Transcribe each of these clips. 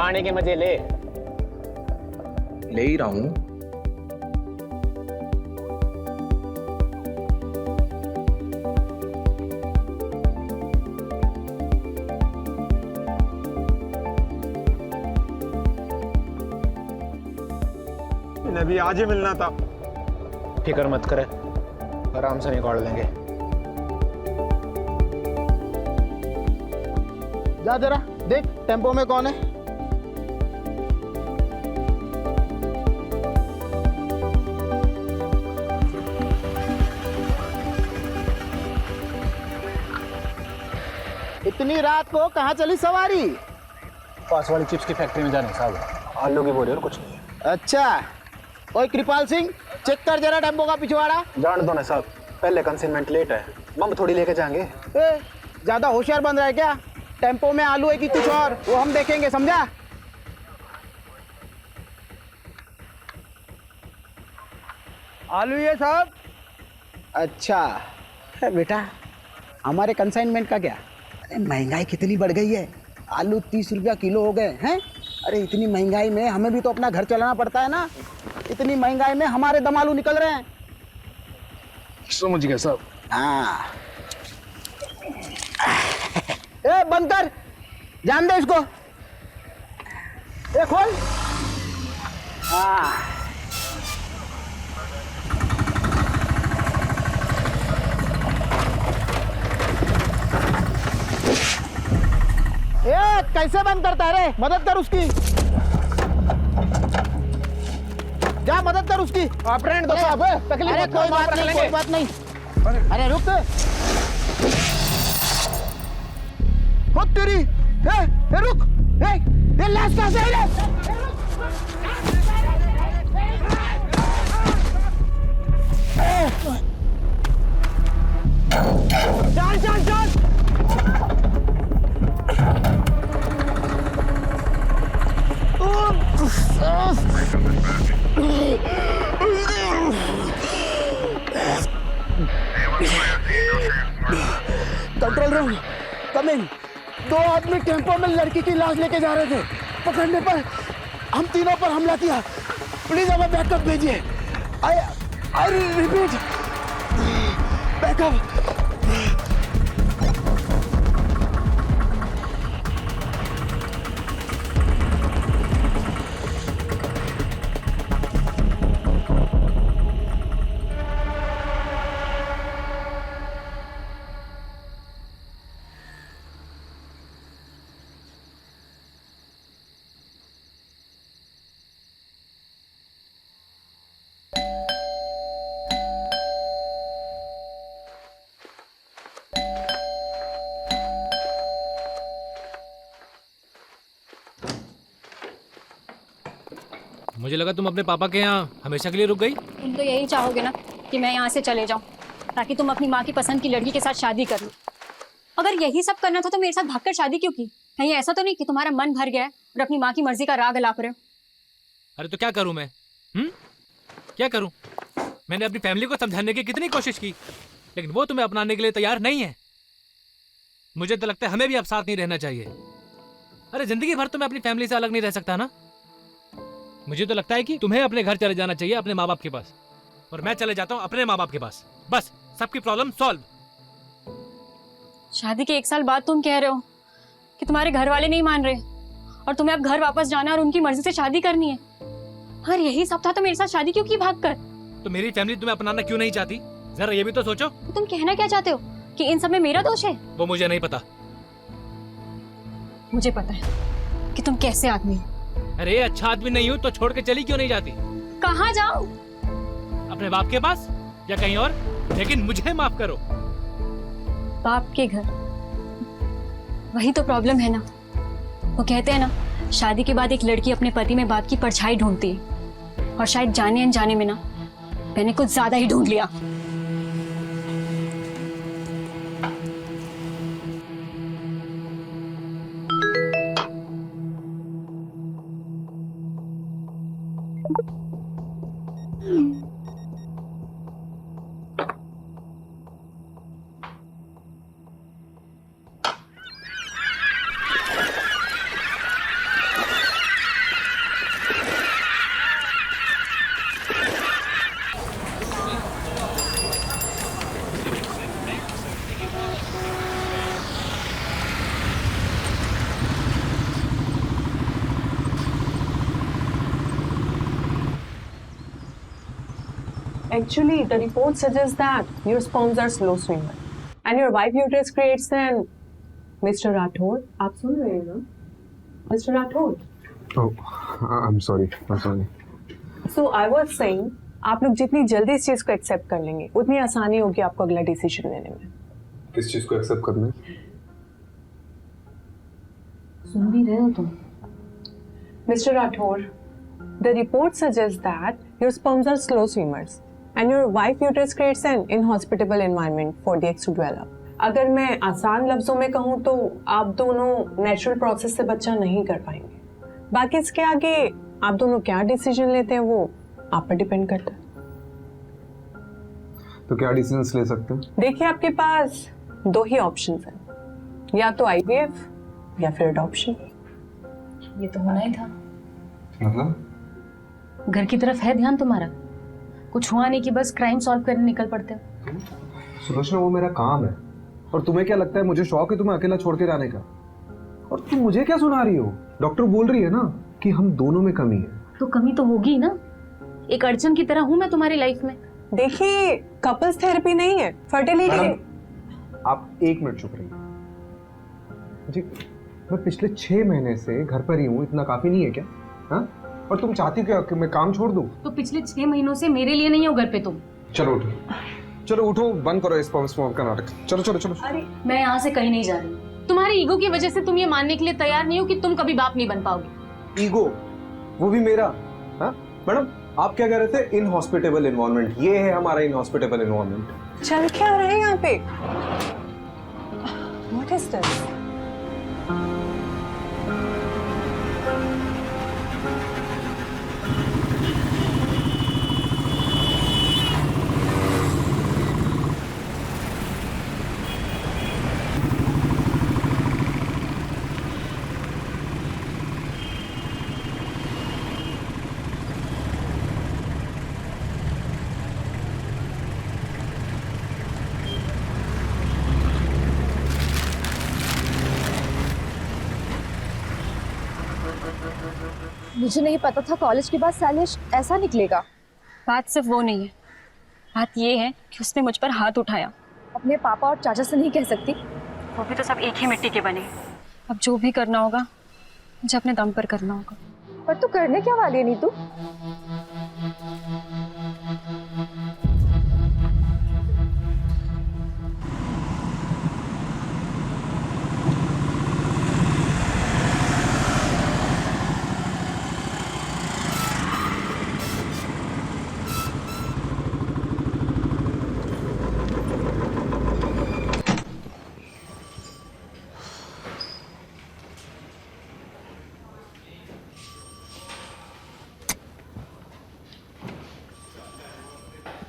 खाने के मजे ले। ले ही रहा हूं। इन्हें भी आज ही मिलना था। फिक्र मत करे, आराम से निकाल लेंगे। जा जरा देख टेम्पो में कौन है। इतनी रात को कहाँ चली सवारी? पास वाली चिप्स की फैक्ट्री में जाने साहब। आलू की बोरी और कुछ नहीं। अच्छा, ओए कृपाल सिंह, चेक कर जरा टेम्पो का पिछवाड़ा। जान दो ना साहब, पहले कंसाइनमेंट लेट है, बम थोड़ी लेके जाएंगे। ज्यादा होशियार बन रहा है क्या? टेम्पो में आलू है कि कुछ और, वो हम देखेंगे, समझा? आलू ये साहब। अच्छा बेटा, हमारे कंसाइनमेंट का क्या? अरे महंगाई कितनी बढ़ गई है, आलू 30 रुपया किलो हो गए हैं। अरे इतनी महंगाई में हमें भी तो अपना घर चलाना पड़ता है ना। इतनी महंगाई में हमारे दम आलू निकल रहे हैं। समझ गया साहब। हाँ ए बंद कर, जान दे इसको। ए खोल। हाँ ए कैसे बंद करता है रे? मदद कर उसकी, जा मदद कर उसकी। ऑपरेंट दो साहब, तकलीफ अरे मत करो, कोई बात रख नहीं, लेंगे। कोई बात नहीं। अरे रुक खुद तेरी। ए रुक, ये लाश कहाँ से आई रे? चल चल चल। कंट्रोल रूम, कम इन। 2 आदमी टेम्पो में लड़की की लाश लेके जा रहे थे। पकड़ने पर हम तीनों पर हमला किया। प्लीज हमें बैकअप भेजिए। I repeat, backup. मुझे लगा तुम अपने पापा के यहाँ हमेशा के लिए रुक गई। तुम तो यही चाहोगे ना कि मैं यहाँ से चले जाऊँ, ताकि तुम अपनी माँ की पसंद की लड़की के साथ शादी कर लो। अगर यही सब करना था तो मेरे साथ भागकर शादी क्यों की? कहीं ऐसा तो नहीं कि तुम्हारा मन भर गया है और अपनी माँ की मर्जी का राग अलाप रहे हो? अरे तो क्या करूँ मैं? क्या करूँ? मैंने अपनी फैमिली को समझाने की कितनी कोशिश की, लेकिन वो तुम्हें अपनाने के लिए तैयार नहीं है। मुझे तो लगता है हमें भी अब साथ नहीं रहना चाहिए। अरे जिंदगी भर तो मैं अपनी फैमिली से अलग नहीं रह सकता ना। मुझे तो लगता है कि तुम्हें अपने घर चले जाना चाहिए, अपने माँ बाप के पास, और मैं चले जाता हूँ अपने माँ बाप के पास। बस सबकी प्रॉब्लम सॉल्व। शादी के 1 साल बाद तुम कह रहे हो कि तुम्हारे घर वाले नहीं मान रहे और तुम्हें अब घर वापस जाना और उनकी मर्जी से शादी करनी है। अगर यही सब था तो मेरे साथ शादी क्यों की भाग कर? तो मेरी फैमिली तुम्हें अपनाना क्यों नहीं चाहती? जरा ये भी तो सोचो। तो तुम कहना क्या चाहते हो कि इन सब में मेरा दोष है? वो मुझे नहीं पता। मुझे पता है कि तुम कैसे आदमी हो। अरे अच्छा आदमी नहीं हूँ तो छोड़ के चली क्यों नहीं जाती? कहाँ जाऊं? अपने बाप के पास या कहीं और, लेकिन मुझे माफ करो। बाप के घर, वही तो प्रॉब्लम है ना। वो कहते हैं ना, शादी के बाद एक लड़की अपने पति में बाप की परछाई ढूंढती है, और शायद जाने अनजाने में ना मैंने कुछ ज्यादा ही ढूंढ लिया। Actually, the report suggests that your sperms are slow swimmer and your wife uterus creates an Mr. Rathod. आप सुन रहे हैं ना? Mr. Rathod. Oh, I'm sorry. So I was saying, आप लोग जितनी जल्दी इस चीज को एक्सेप्ट कर लेंगे उतनी आसानी होगी आपको अगला डिसीजन लेने में। किस चीज को एक्सेप्ट करना है? सुन भी रहे हो तुम? Mr. Rathod, the report suggests that your sperms are slow swimmers and your wife uterus creates an inhospitable environment for the eggs to develop. अगर मैं आसान लफ्जों में कहूँ तो आप दोनों नेचुरल प्रोसेस से बच्चा नहीं कर पाएंगे। बाकी इसके आगे आप दोनों क्या डिसीजन लेते हैं वो आप पर डिपेंड करता है। तो क्या डिसीजंस ले सकते हैं? देखिए आपके पास दो ही ऑप्शंस हैं, या तो आईवीएफ या फिर अडॉप्शन। ये तो होना ही था। मतलब घर की तरफ है ध्यान तुम्हारा, कुछ हुआ नहीं कि बस क्राइम सॉल्व करने निकल पड़ते हो। सुलोचना, वो मेरा काम है और तुम्हें क्या लगता है मुझे शौक है तुम्हें अकेला छोड़ के जाने का? और तुम मुझे क्या सुना रही हो? डॉक्टर बोल रही है ना कि हम दोनों में कमी है। तो कमी तो होगी ही ना, एक अड़चन की तरह हूं मैं तुम्हारी लाइफ में। देखिए कपल्स थेरेपी नहीं है, फर्टिलिटी। आप 1 मिनट चुप रहिए जी। मैं पिछले 6 महीने से घर पर ही हूँ, इतना काफी नहीं है क्या? हाँ? और तुम चाहती हो कि मैं काम छोड़ दूं? तो पिछले 6 महीनों से मेरे लिए नहीं हो घर पे तुम। चलो उठो, बंद करो इस स्पॉम का नाटक। चलो। अरे मैं यहाँ से कहीं नहीं जा रही। तुम्हारी ईगो की वजह से तुम ये मानने के लिए तैयार नहीं हो कि तुम कभी बाप नहीं बन पाओगे। ईगो? वो भी मेरा? हाँ मैडम, आप क्या कह रहे थे? Inhospitable environment. ये है हमारा इनहॉस्पिटेबल एनवायरनमेंट। चल क्या रहे हैं यहाँ पे? What is this? मुझे नहीं पता था कॉलेज के बाद शैलेश ऐसा निकलेगा। बात सिर्फ वो नहीं है, बात ये है कि उसने मुझ पर हाथ उठाया। अपने पापा और चाचा से नहीं कह सकती? वो भी तो सब एक ही मिट्टी के बने। अब जो भी करना होगा मुझे अपने दम पर करना होगा। पर तू करने क्या वाली है नीतू?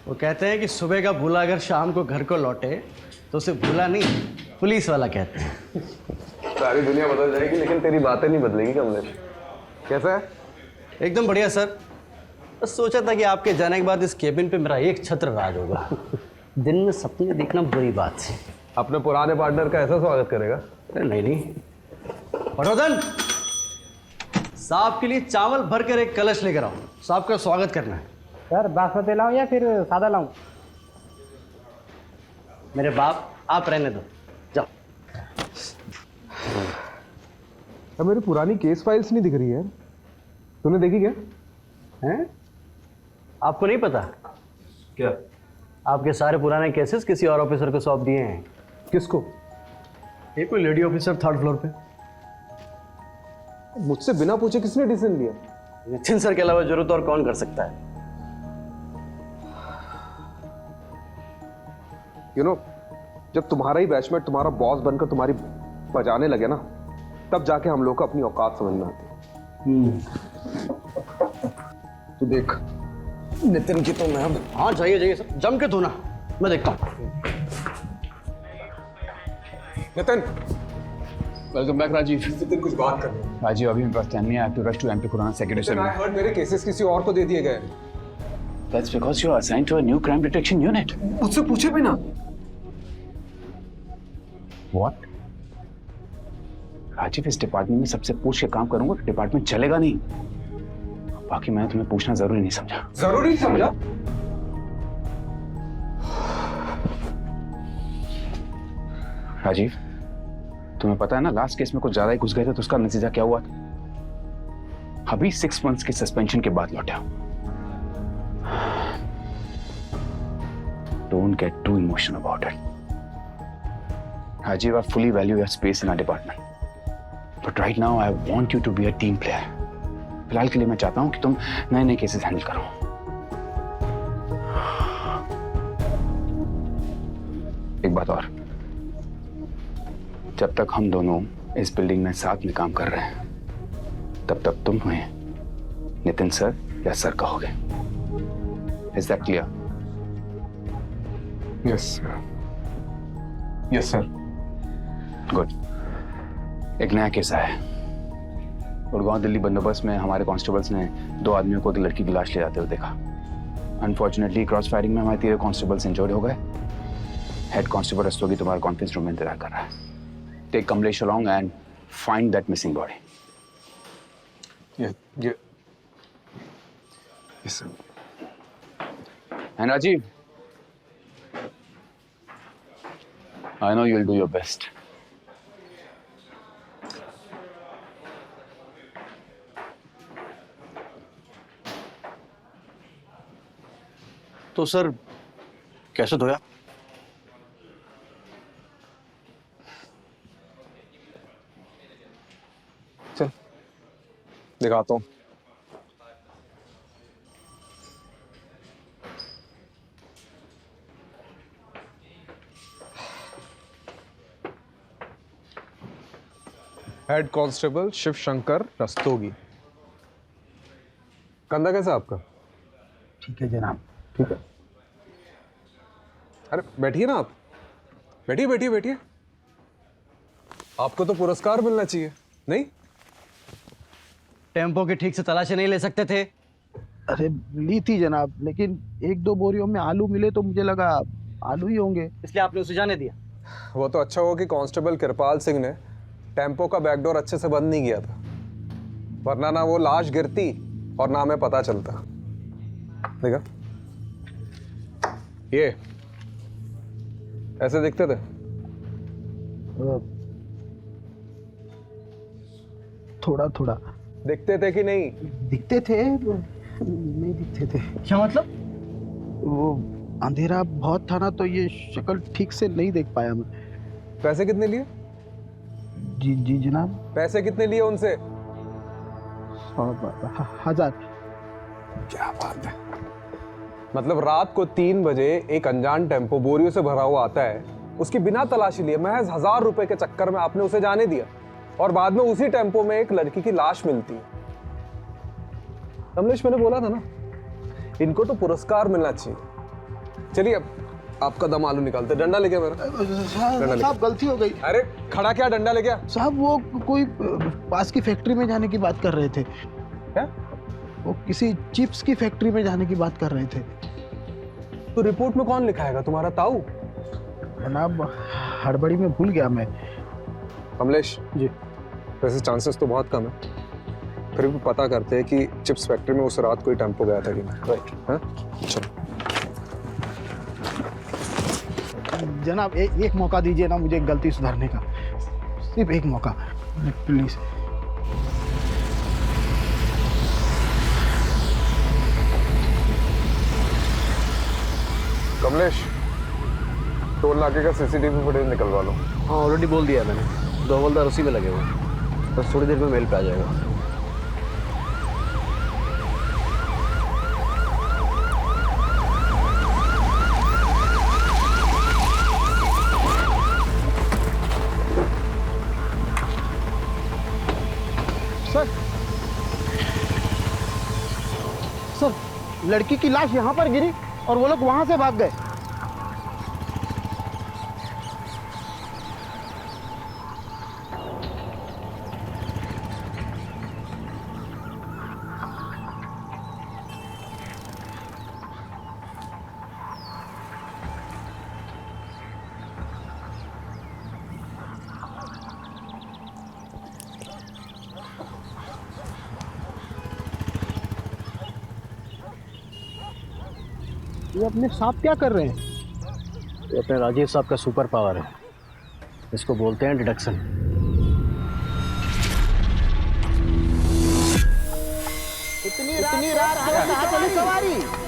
वो कहते हैं कि सुबह का भूला अगर शाम को घर को लौटे तो उसे भूला नहीं, पुलिस वाला कहते हैं। सारी दुनिया बदल जाएगी लेकिन तेरी बातें नहीं बदलेगी कमलेश। कैसा है? एकदम बढ़िया सर। बस सोचा था कि आपके जाने के बाद इस केबिन पे मेरा एक छत्र राज होगा। दिन में सपने देखना बुरी बात है। अपने पुराने पार्टनर का ऐसा स्वागत करेगा? अरे नहीं। पटोदन, साहब के लिए चावल भर कर एक कलश लेकर आओ, साहब का स्वागत करना है। सर बासमती लाऊं या फिर सादा लाऊं? मेरे बाप, आप रहने दो, जाओ। अब मेरी पुरानी केस फाइल्स नहीं दिख रही है, तूने देखी क्या? हैं? आपको नहीं पता क्या? आपके सारे पुराने केसेस किसी और ऑफिसर को सौंप दिए हैं। किसको? एक कोई लेडी ऑफिसर 3rd फ्लोर पे। मुझसे बिना पूछे किसने डिसीजन लिया? नितिन सर के अलावा जरूरत और कौन कर सकता है? यू नो, जब तुम्हारा ही बैचमेट तुम्हारा बॉस बनकर तुम्हारी बजाने लगे ना, तब जाके हम लोग को अपनी औकात समझ में आती है। तू देख नितिन की तो मैं। हाँ जाइए सर, जम के धोना, मैं देखता हूँ। Nitin, welcome back Rajeev. नितिन कुछ बात कर रहे हैं। राजीव अभी मेरे पास टाइम नहीं है। I have to rush to MP Kurana secretary से मिलना। मेरे केसेस किसी और को दे दिए गए। That's because you are assigned to a new crime detection unit. मुझसे पूछे भी ना। What? राजीव, इस डिपार्टमेंट में सबसे पूछ के काम करूंगा तो डिपार्टमेंट चलेगा नहीं। बाकी मैंने तुम्हें पूछना जरूरी नहीं समझा। जरूरी समझा? राजीव, तुम्हें पता है ना लास्ट केस में कुछ ज्यादा ही घुस गए थे तो उसका नतीजा क्या हुआ था? अभी 6 months की सस्पेंशन के बाद लौटा। Don't get too emotional about it. Rajiv, I fully value your space in our department. But right now, I want you to be a team player. फिलहाल के लिए मैं चाहता हूं कि तुम नए केसेस हैंडल करो। एक बात और, जब तक हम दोनों इस बिल्डिंग में साथ में काम कर रहे हैं, तब तक तुम हमें नितिन सर या सर कहोगे। Is that clear? Yes sir. Good. एक नया केस आया है। गुड़गांव दिल्ली बंदोबस्त में हमारे कांस्टेबल्स ने 2 आदमियों को एक लड़की की लाश ले जाते हुए देखा। अनफॉर्चुनेटली क्रॉस फायरिंग में हमारे 3 कांस्टेबल्स इंजर्ड हो गए। हेड कांस्टेबल रस्तोगी तुम्हारे कॉन्फ्रेंस रूम में इंतजार कर रहा है। Take Kamlesh along and find that missing body. Yes sir. And Rajeev, I know you'll do your best. तो सर कैसे धोया? चल दिखाता हूँ। Head constable Shiv Shankar Rastogi. कंधा कैसा आपका? ठीक है जनाब। ठीक है। अरे बैठिए ना आप। बैठिए बैठिए बैठिए। आपको तो पुरस्कार मिलना चाहिए, नहीं? टेम्पो की ठीक से तलाशी नहीं ले सकते थे? अरे ली थी जनाब, लेकिन 1-2 बोरियों में आलू मिले तो मुझे लगा आलू ही होंगे, इसलिए आपने उसे जाने दिया। वो तो अच्छा हुआ कि कांस्टेबल कृपाल सिंह ने टेम्पो का बैकडोर अच्छे से बंद नहीं किया था, वरना ना वो लाश गिरती और ना हमें पता चलता। देखा, ये ऐसे दिखते थे। थोड़ा थोड़ा दिखते थे कि नहीं? दिखते थे, नहीं दिखते थे। क्या मतलब? वो अंधेरा बहुत था ना, तो ये शक्ल ठीक से नहीं देख पाया मैं। पैसे कितने लिए? जी जी जनाब। पैसे कितने लिए उनसे? 1000। क्या बात है। मतलब रात को 3 बजे एक अनजान टेम्पो बोरियों से भरा हुआ आता है, उसकी बिना तलाशी लिए महज 1000 रुपए के चक्कर में आपने उसे जाने दिया, और बाद में उसी टेम्पो में एक लड़की की लाश मिलती है। कमलेश, मैंने बोला था ना, इनको तो पुरस्कार मिलना चाहिए। चलिए अब आपका दम आलू निकालते। डंडा लेके मेरा। साहब गलती हो गई। अरे खड़ा क्या, डंडा लेके आ। साहब वो कोई पास की फैक्ट्री में जाने की बात कर रहे थे। क्या? वो किसी चिप्स की फैक्ट्री में जाने की बात कर रहे थे। तो रिपोर्ट में कौन लिखाएगा, तुम्हारा ताऊ? जनाब हड़बड़ी में भूल गया मैं। कमलेश जी। वैसे चांसेस तो बहुत कम है, फिर भी पता करते हैं कि चिप्स फैक्ट्री में उस रात कोई टेम्पो गया था कि नहीं। राइट। हाँ चलो जनाब एक मौका दीजिए ना मुझे गलती सुधारने का, सिर्फ एक मौका प्लीज। कमलेश, टोल नाके का सीसीटीवी फुटेज निकलवा लो। हाँ ऑलरेडी बोल दिया मैंने, 2 हवलदार उसी में लगे हुए, बस थोड़ी देर में मेल पे आ जाएगा। सर लड़की की लाश यहाँ पर गिरी और वो लोग वहां से भाग गए। ये अपने साथ क्या कर रहे हैं? ये अपने राजीव साहब का सुपर पावर है। इसको बोलते हैं डिडक्शन। इतनी रात को कहाँ चली सवारी?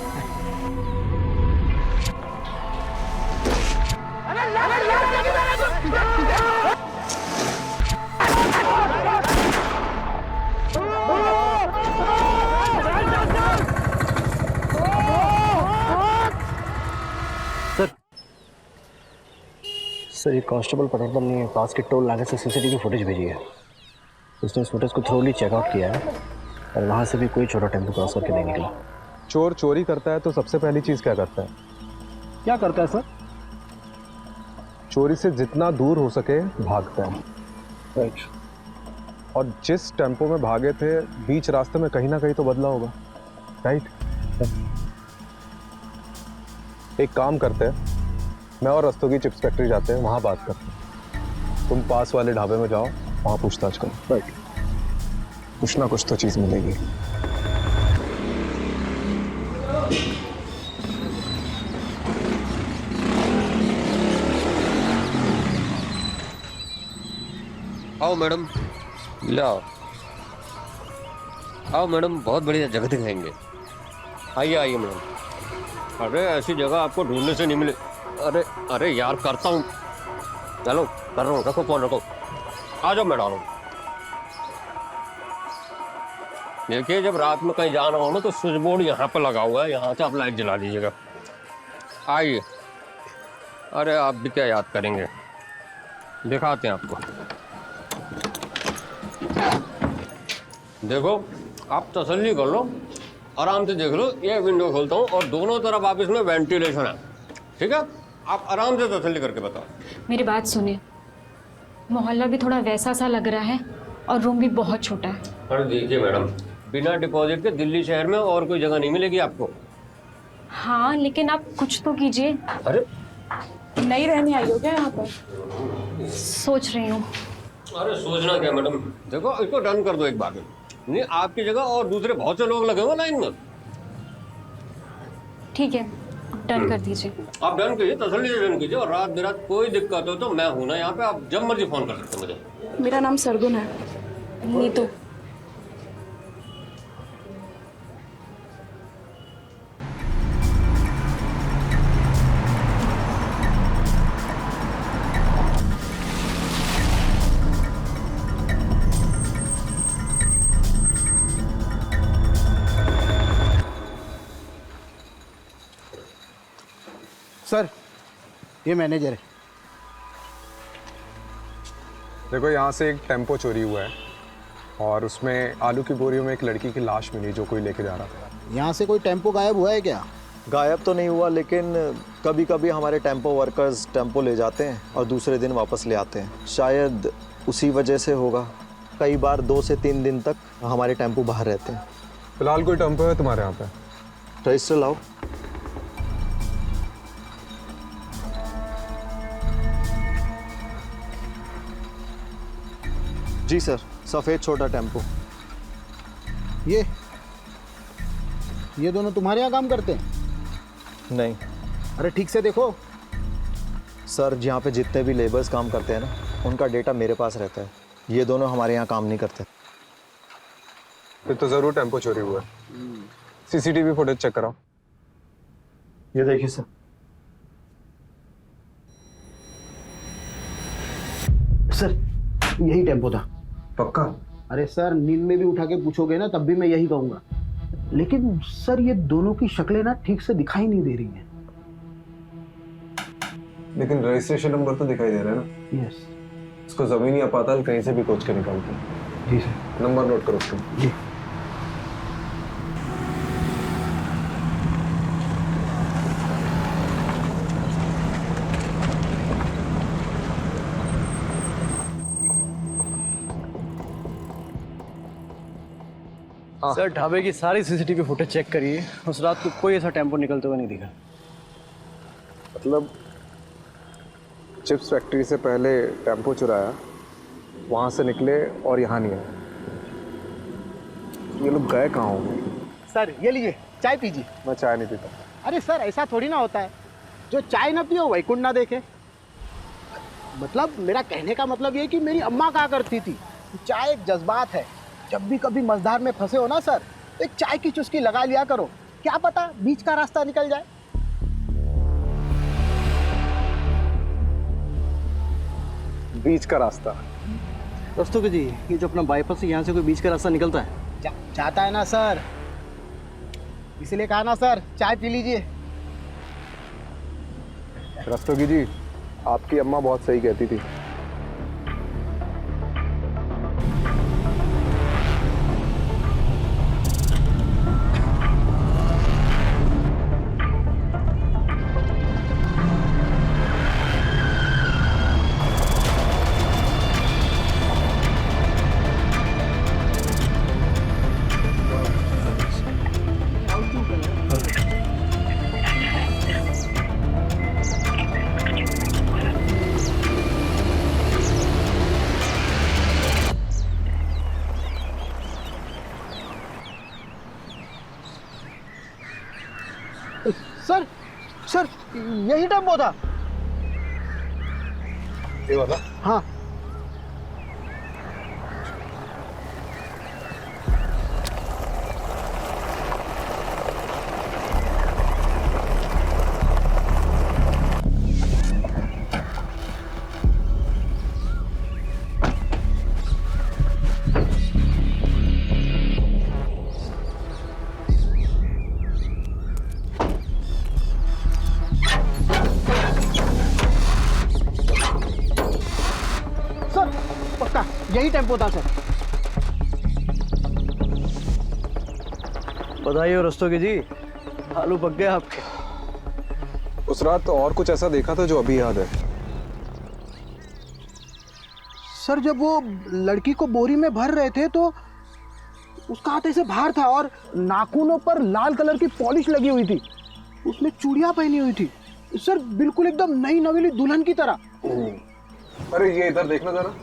सर ये कांस्टेबल प्रतापम ने पास के टोल नाके से सीसीटीवी फुटेज भेजी है। उसने इस फुटेज को थ्रोली चेकआउट किया है और वहाँ से भी कोई छोटा टेम्पो क्रॉस करके नहीं निकला। चोर चोरी करता है तो सबसे पहली चीज क्या करता है? क्या करता है सर? चोरी से जितना दूर हो सके भागता है। राइट। और जिस टेम्पो में भागे थे बीच रास्ते में कहीं ना कहीं तो बदला होगा, राइट? एक काम करते हैं, मैं और रस्तों की चिप्स फैक्ट्री जाते हैं, वहां बात करते हैं। तुम पास वाले ढाबे में जाओ, वहां पूछताछ करो। राइट। कुछ ना कुछ तो चीज मिलेगी। आओ मैडम, लाओ। आओ मैडम, बहुत बढ़िया जगह दिखाएंगे। आइए आइए मैडम। अरे ऐसी जगह आपको ढूंढने से नहीं मिले। अरे अरे यार, करता हूँ। चलो कर रहा हूँ, रखो फोन रखो। आ जाओ मैडम। देखिए, जब रात में कहीं जाना हो ना तो स्विच बोर्ड यहाँ पर लगा हुआ है, यहाँ से आप लाइट जला दीजिएगा। आइए। अरे आप भी क्या याद करेंगे, दिखाते हैं आपको। देखो, आप तसल्ली कर लो, आराम से देख लो। ये विंडो खोलता हूँ और दोनों तरफ आप इसमें वेंटिलेशन है, ठीक है? आप आराम से तसल्ली करके बताओ। मेरी बात सुनिए, मोहल्ला भी थोड़ा वैसा सा लग रहा है और रूम भी बहुत छोटा है। अरे देखिए मैडम, बिना डिपॉजिट के दिल्ली शहर में और कोई जगह नहीं मिलेगी आपको। हाँ, लेकिन आप कुछ तो कीजिए। अरे नहीं रहने आई हो क्या यहाँ पर? सोच रही हूँ। अरे सोचना क्या मैडम, देखो इसको डन कर दो एक बार। नहीं, आपकी जगह और दूसरे बहुत से लोग लगे हुए लाइन में। ठीक है, डन कर दीजिए। आप डन कीजिए, तसल्ली से डन कीजिए। और रात बिरात कोई दिक्कत हो तो मैं हूं ना यहाँ पे, आप जब मर्जी फोन कर सकते हैं मुझे। मेरा नाम सरगुन है। नीतू। सर, ये मैनेजर है। देखो, यहाँ से एक टेम्पो चोरी हुआ है और उसमें आलू की बोरियों में एक लड़की की लाश मिली जो कोई लेके जा रहा था। यहाँ से कोई टेम्पो गायब हुआ है क्या? गायब तो नहीं हुआ, लेकिन कभी कभी हमारे टेम्पो वर्कर्स टेम्पो ले जाते हैं और दूसरे दिन वापस ले आते हैं। शायद उसी वजह से होगा। कई बार 2 से 3 दिन तक हमारे टेम्पो बाहर रहते हैं। फिलहाल कोई टेम्पो है तुम्हारे यहाँ पे? रजिस्टर लाओ। जी सर, सफ़ेद छोटा टेम्पो। ये दोनों तुम्हारे यहाँ काम करते हैं? नहीं। अरे ठीक से देखो। सर, जहाँ पे जितने भी लेबर्स काम करते हैं ना, उनका डेटा मेरे पास रहता है। ये दोनों हमारे यहाँ काम नहीं करते। फिर तो ज़रूर टेम्पो चोरी हुआ है। सीसीटीवी फुटेज चेक कराओ। ये देखिए सर। सर, यही टेम्पो था। पक्का? अरे सर, नींद में भी उठा के पूछोगे ना तब भी मैं यही कहूँगा। लेकिन सर, ये दोनों की शक्लें ना ठीक से दिखाई नहीं दे रही हैं। लेकिन रजिस्ट्रेशन नंबर तो दिखाई दे रहा है ना? यस। इसको जमीनी आपातल कहीं से भी खोज के निकालते हैं। जी सर। नंबर नोट करो उसका। जी। सर, ढाबे की सारी सीसीटीवी फुटेज चेक करिए। उस रात को कोई ऐसा टेम्पो निकलते हुए नहीं दिखा। मतलब चिप्स फैक्ट्री से पहले टेम्पो चुराया, वहाँ से निकले और यहाँ नहीं आए। ये लोग गए कहाँ होंगे? सर, ये लीजिए, चाय पीजिए। मैं चाय नहीं पीता। अरे सर, ऐसा थोड़ी ना होता है। जो चाय ना पियो वैकुंठ ना देखे। मतलब मेरा कहने का मतलब ये कि मेरी अम्मा कहा करती थी, चाय एक जज्बात है। जब भी कभी मझधार में फंसे हो ना सर, तो एक चाय की चुस्की लगा लिया करो, क्या पता बीच का रास्ता निकल जाए। बीच का रास्ता? रस्तोगी जी, ये जो अपना बाईपास है, यहाँ से कोई बीच का रास्ता निकलता है? जाता है ना सर, इसलिए कहा ना सर, चाय पी लीजिए। रस्तोगी जी, आपकी अम्मा बहुत सही कहती थी। सर सर, यही टेम्पो था। ये वाला? हाँ। यही टेम्पो था सर। बधाई हो रस्तोगी जी, आलू पक गए आपके। उस रात तो और कुछ ऐसा देखा था जो अभी याद है? सर जब वो लड़की को बोरी में भर रहे थे तो उसका हाथ ऐसे बाहर था और नाखूनों पर लाल कलर की पॉलिश लगी हुई थी, उसने चूड़ियां पहनी हुई थी सर, बिल्कुल एकदम नई नवेली दुल्हन की तरह। अरे ये इधर देखना जरा,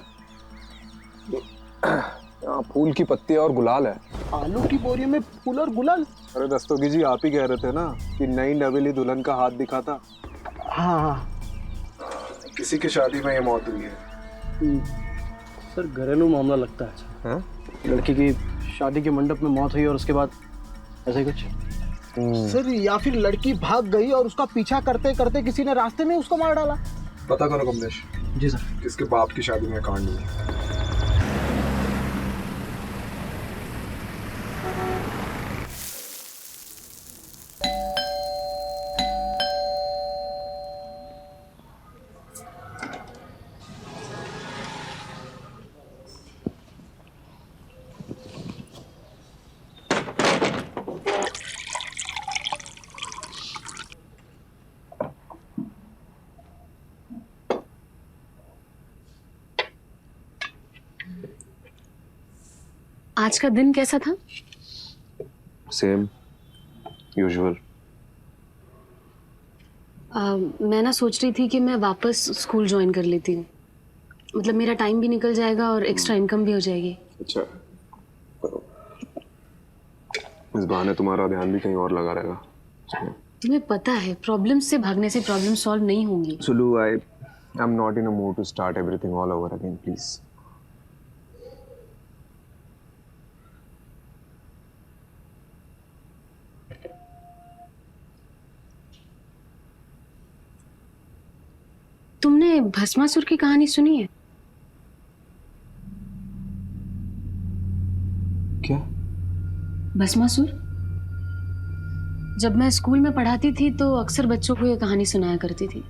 यहाँ फूल की पत्तियां और गुलाल है। आलू की बोरी में फूल और गुलाल? अरे दस्तोगी जी, आप ही कह रहे थे ना कि नई नवेली दुल्हन का हाथ दिखा था। हाँ हाँ, किसी की शादी में ये मौत हुई है। सर घरेलू मामला लगता है। हाँ? लड़की की शादी के मंडप में मौत हुई और उसके बाद ऐसा ही कुछ। सर या फिर लड़की भाग गई और उसका पीछा करते करते किसी ने रास्ते में उसको मार डाला। पता करो कमलेश। जी सर। किसके बाप की शादी में कांड हुई। आज का दिन कैसा था? Same usual. मैं ना सोच रही थी कि मैं वापस स्कूल ज्वाइन कर लेती हूँ, मतलब मेरा टाइम भी निकल जाएगा और एक्स्ट्रा इनकम भी हो जाएगी। अच्छा, इस बहाने तुम्हारा ध्यान भी कहीं और लगा रहेगा। तुम्हें पता है प्रॉब्लम से भागने से प्रॉब्लम सॉल्व नहीं होंगी। Sulu, I am not in a mood to start everything all over again, please. तुमने भस्मासुर की कहानी सुनी है? क्या? भस्मासुर? जब मैं स्कूल में पढ़ाती थी तो अक्सर बच्चों को ये कहानी सुनाया करती थी।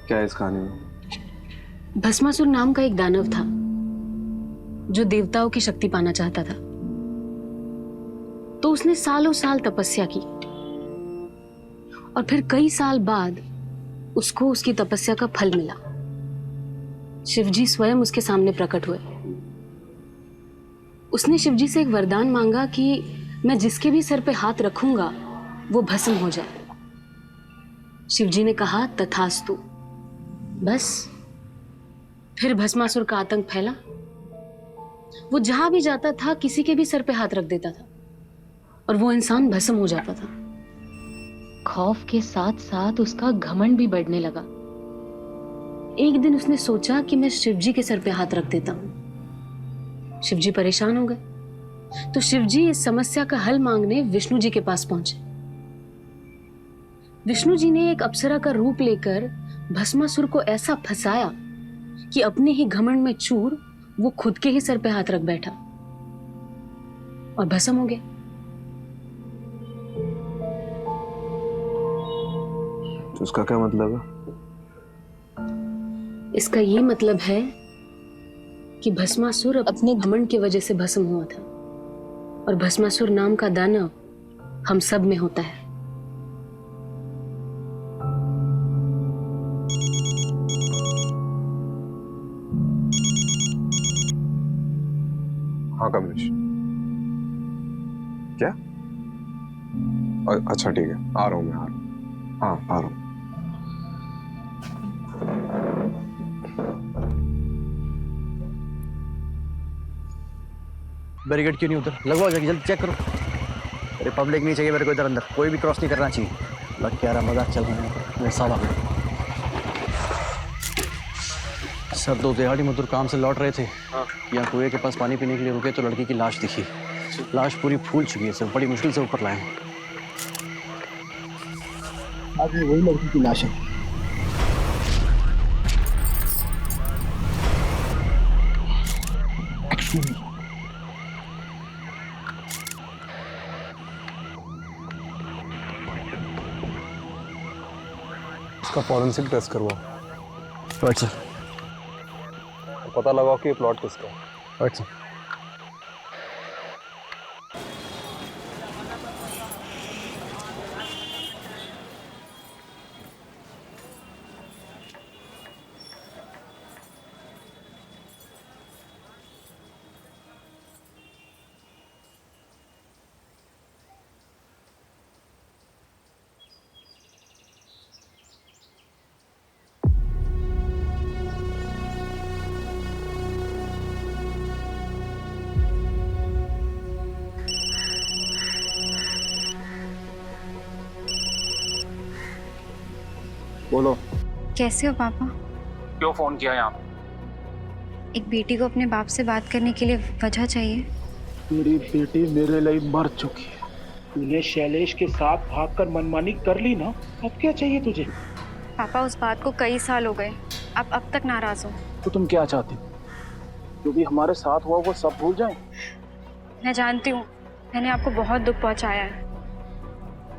क्या है इस कहानी में? भस्मासुर नाम का एक दानव था जो देवताओं की शक्ति पाना चाहता था, तो उसने सालों साल तपस्या की और फिर कई साल बाद उसको उसकी तपस्या का फल मिला। शिवजी स्वयं उसके सामने प्रकट हुए। उसने शिवजी से एक वरदान मांगा कि मैं जिसके भी सर पे हाथ रखूंगा वो भस्म हो जाए। शिवजी ने कहा तथास्तु। बस फिर भस्मासुर का आतंक फैला। वो जहां भी जाता था किसी के भी सर पे हाथ रख देता था और वो इंसान भस्म हो जाता था। खौफ के साथ साथ उसका घमंड भी बढ़ने लगा। एक दिन उसने सोचा कि मैं शिवजी के सर पे हाथ रख देता हूं। शिवजी परेशान हो गए तो शिवजी इस समस्या का हल मांगने विष्णु जी के पास पहुंचे। विष्णु जी ने एक अप्सरा का रूप लेकर भस्मासुर को ऐसा फंसाया कि अपने ही घमंड में चूर वो खुद के ही सर पे हाथ रख बैठा और भस्म हो गया। तो उसका क्या मतलब है? इसका ये मतलब है कि भस्मासुर अपने घमंड की वजह से भस्म हुआ था और भस्मासुर नाम का दानव हम सब में होता है। हाँ कमलेश, क्या? अच्छा ठीक है, आ रहा हूँ मैं, आ रहा हूँ। हाँ आ रहा हूँ। बैरिकेड क्यों नहीं उधर? लगवाओ जाके, जल्दी चेक करो। अरे पब्लिक नहीं चाहिए मेरे को इधर अंदर, कोई भी क्रॉस नहीं करना चाहिए। लग क्या रहा, मजाक चल रहा है मेरे साथ। आ गए सर, 2 दिहाड़ी मजदूर काम से लौट रहे थे, यहाँ कुएं के पास पानी पीने के लिए रुके तो लड़की की लाश दिखी। लाश पूरी फूल चुकी है सर, बड़ी मुश्किल से ऊपर लाए। आज वही लड़की की लाश है। इसका फॉरेंसिक टेस्ट करवाओ। Right sir. पता लगाओ कि ये प्लॉट किसका है। Right sir. बोलो। कैसे हो पापा? क्यों फोन किया यहाँ? एक बेटी को अपने बाप से बात करने के लिए वजह चाहिए। मेरी बेटी मेरे लिए मर चुकी है। तूने शैलेश के साथ भागकर मनमानी कर ली ना, अब क्या चाहिए तुझे? पापा, उस बात को कई साल हो गए, आप अब तक नाराज हो। तो तुम क्या चाहती? जो भी हमारे साथ हुआ वो सब भूल जाए? मैं जानती हूँ मैंने आपको बहुत दुख पहुँचाया है।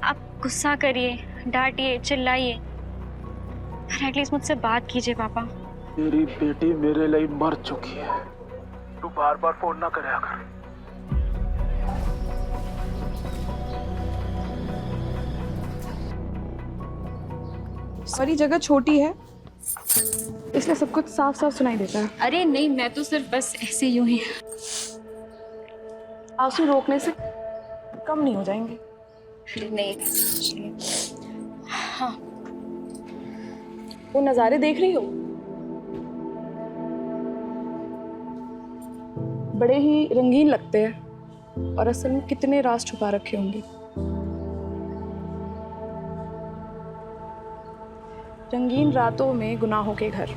आप गुस्सा करिए, डांटिए, चिल्लाइए, पर एटलीस्ट मुझसे बात कीजिए पापा। मेरी बेटी मेरे लिए मर चुकी है, तू बार बार फोन ना करे कर। सारी जगह छोटी है इसलिए सब कुछ साफ साफ सुनाई देता है। अरे नहीं, मैं तो सिर्फ बस ऐसे यूं ही। आंसू रोकने से कम नहीं हो जाएंगे। नहीं। हाँ, वो नज़ारे देख रही हो, बड़े ही रंगीन लगते हैं और असल में कितने राज छुपा रखे होंगे। रंगीन रातों में गुनाहों के घर,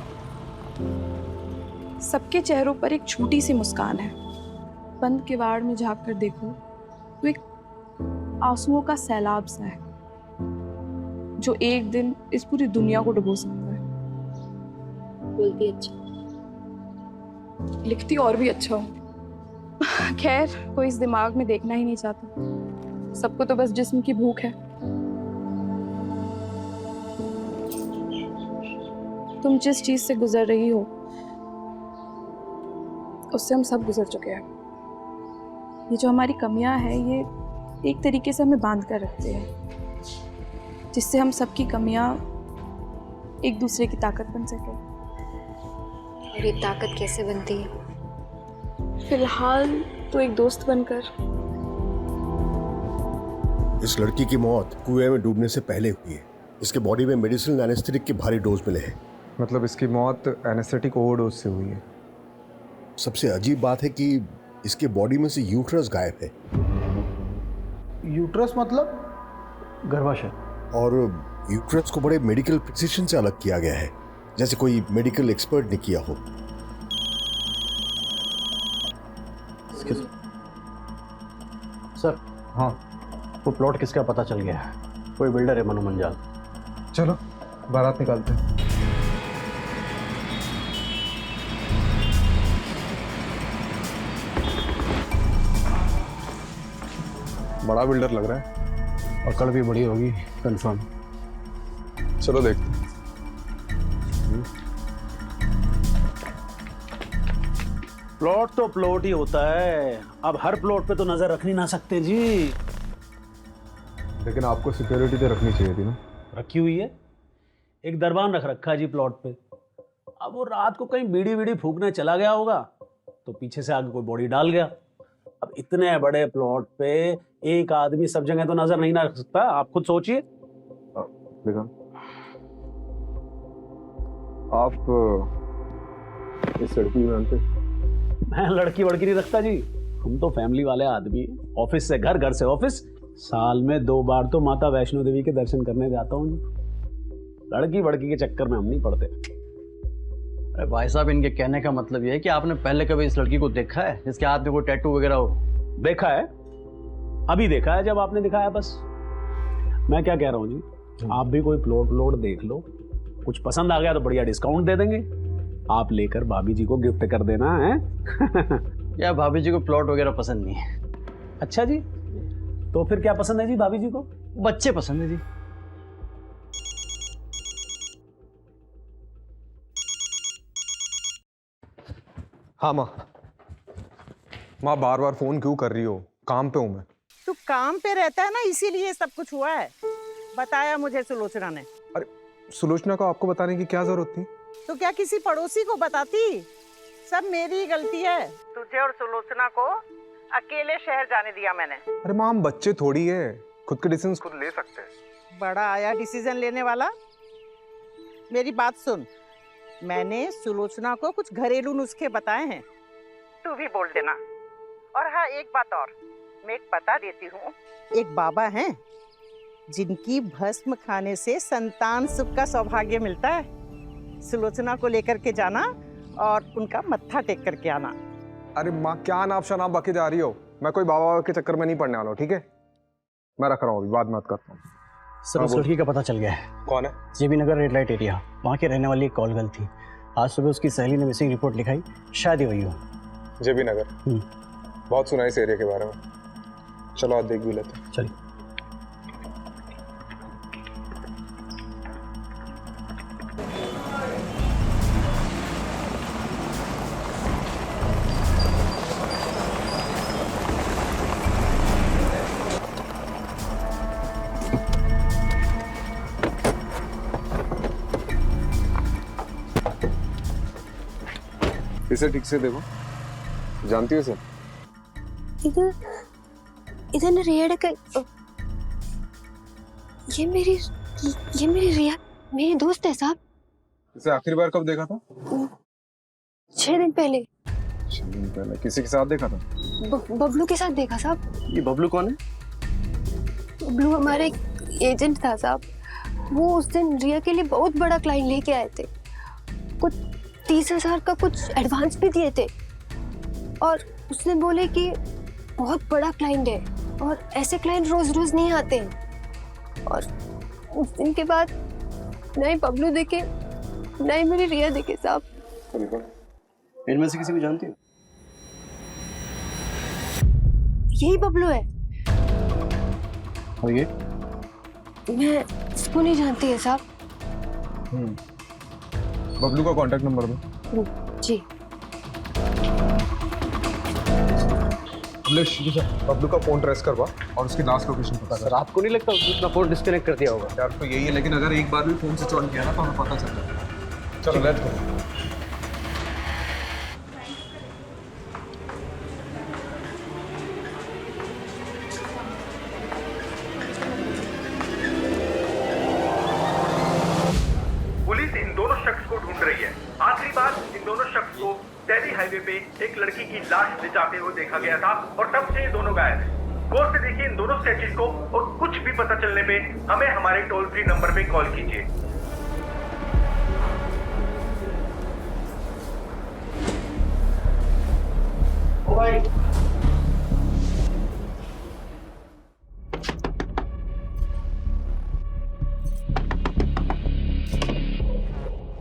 सबके चेहरों पर एक छोटी सी मुस्कान है। बंद किवाड़ में झांक कर देखो तो एक आंसुओं का सैलाब सा है जो एक दिन इस पूरी दुनिया को डुबो सकता है। बोलती अच्छा, लिखती और भी अच्छा हो। खैर, कोई इस दिमाग में देखना ही नहीं चाहता, सबको तो बस जिस्म की भूख है। तुम जिस चीज से गुजर रही हो उससे हम सब गुजर चुके हैं। ये जो हमारी कमियां हैं ये एक तरीके से हमें बांध कर रखते हैं, जिससे हम सबकी कमियां एक दूसरे की ताकत बन सके। और ये ताकत कैसे बनती है? फिलहाल तो एक दोस्त बनकर। इस लड़की की मौत कुएं में डूबने से पहले हुई है। इसके बॉडी में मेडिसिनल एनेस्थेटिक के भारी डोज मिले हैं। मतलब इसकी मौत एनेस्थेटिक ओवरडोज से हुई है। सबसे अजीब बात है कि इसके बॉडी में से यूट्रस गायब है। यूट्रस मतलब? गर्भाशय। और यूट्रस को बड़े मेडिकल प्रिसिशन से अलग किया गया है, जैसे कोई मेडिकल एक्सपर्ट ने किया हो। सर, हाँ, वो प्लॉट किसका पता चल गया है। कोई बिल्डर है, मनु मंजाल। चलो बारात निकालते हैं। बड़ा बिल्डर लग रहा है। पकड़ भी बड़ी होगी, कंफर्म। चलो देखते हैं। प्लॉट तो प्लॉट ही होता है, अब हर प्लॉट पे तो नजर रख नहीं ना सकते जी। लेकिन आपको सिक्योरिटी तो रखनी चाहिए थी ना। रखी हुई है, एक दरबान रख रखा है जी प्लॉट पे। अब वो रात को कहीं बीड़ी बीड़ी फूकने चला गया होगा तो पीछे से आगे कोई बॉडी डाल गया। अब इतने बड़े प्लॉट पे एक आदमी सब जगह तो नजर नहीं ना रख सकता, आप खुद सोचिए। देखा आप इस लड़की को जानते? मैं लड़की वड़की नहीं रखता जी, हम तो फैमिली वाले आदमी हैं। ऑफिस से घर, घर से ऑफिस, साल में 2 बार तो माता वैष्णो देवी के दर्शन करने जाता हूँ जी। लड़की वड़की के चक्कर में हम नहीं पड़ते। अरे भाई साहब, इनके कहने का मतलब ये है कि आपने पहले कभी इस लड़की को देखा है जिसके हाथ में कोई टैटू वगैरह हो? देखा है, अभी देखा है जब आपने दिखाया। बस मैं क्या कह रहा हूँ जी, आप भी कोई प्लॉट देख लो, कुछ पसंद आ गया तो बढ़िया डिस्काउंट दे देंगे, आप लेकर भाभी जी को गिफ्ट कर देना है। या भाभी जी को प्लॉट वगैरह पसंद नहीं है। अच्छा जी, तो फिर क्या पसंद है जी भाभी जी को? बच्चे पसंद है जी। हाँ माँ बार बार फोन क्यों कर रही हो? काम पे हूँ मैं। तू काम पे रहता है ना, इसीलिए सब कुछ हुआ है। बताया मुझे सुलोचना ने। अरे सुलोचना को आपको बताने की क्या जरूरत थी? तो क्या किसी पड़ोसी को बताती? सब मेरी गलती है। तुझे और सुलोचना को अकेले शहर जाने दिया मैंने। अरे माँ, हम बच्चे थोड़ी है, खुद के डिसीजन खुद ले सकते हैं। बड़ा आया डिसीजन लेने वाला। मेरी बात सुन, मैंने सुलोचना को कुछ घरेलू नुस्खे बताए हैं, तू भी बोल देना। और हाँ, एक बात और मैं एक बता देती हूँ। एक बाबा हैं जिनकी भस्म खाने से संतान सुख का सौभाग्य मिलता है। सुलोचना को लेकर के जाना और उनका मत्था टेक करके आना। अरे माँ, क्या नाप शनाप बके जा रही हो? मैं कोई बाबा के चक्कर में नहीं पड़ने वाला हूँ, ठीक है? मैं रख रहा हूँ, अभी बाद में बात करता हूँ। सर, उस लड़की का पता चल गया है। कौन है? जेबी नगर रेड लाइट एरिया, वहाँ के रहने वाली एक कॉल गर्ल थी। आज सुबह उसकी सहेली ने मिसिंग रिपोर्ट लिखाई, शायद ही हुई हो। जेबी नगर? बहुत सुना इस एरिया के बारे में। चलो आज देख भी लेते हैं। चलिए। इसे ठीक से देखो, जानती हो इसे? इधर ना रिया का, ये मेरी रिया, मेरी दोस्त है साहब। इसे आखिरी बार कब देखा था? 6 दिन पहले। 6 दिन पहले किसी के साथ देखा था? बबलू के साथ देखा साहब। ये बबलू कौन है? बबलू हमारा एक एजेंट था साहब। वो उस दिन रिया के लिए बहुत बड़ा क्लाइंट लेके आए थे, कुछ 30,000 का कुछ एडवांस भी दिए थे, और उसने बोले कि बहुत बड़ा क्लाइंट है और ऐसे क्लाइंट रोज रोज नहीं आते हैं। और उस दिन के बाद नहीं बबलू देखे, नहीं मेरी रिया देखे साहब। इनमें से किसी को जानती हो? यही बबलू है। और ये? मैं इसको नहीं जानती है साहब। बबलू का कांटेक्ट नंबर दो। जी। बबलू का फोन ट्रेस करवा और उसकी लास्ट लोकेशन पता कर। सर, आपको नहीं लगता उसने अपना फोन डिस्कनेक्ट कर दिया होगा? यार तो यही है, लेकिन अगर एक बार भी फोन स्विच ऑन किया ना तो हमें पता चल जाएगा। चलो लेट्स गो। पुलिस इन दोनों शख्स को ढूंढ रही है। आखिरी बार इन दोनों शख्स को दिल्ली हाईवे पे एक लड़की की लाश ले जाते हुए देखा गया था और तब से ये दोनों गायब हैं। गौर से देखिए इन दोनों स्टैचूज को और कुछ भी पता चलने पे हमें हमारे टोल फ्री नंबर पे कॉल कीजिए।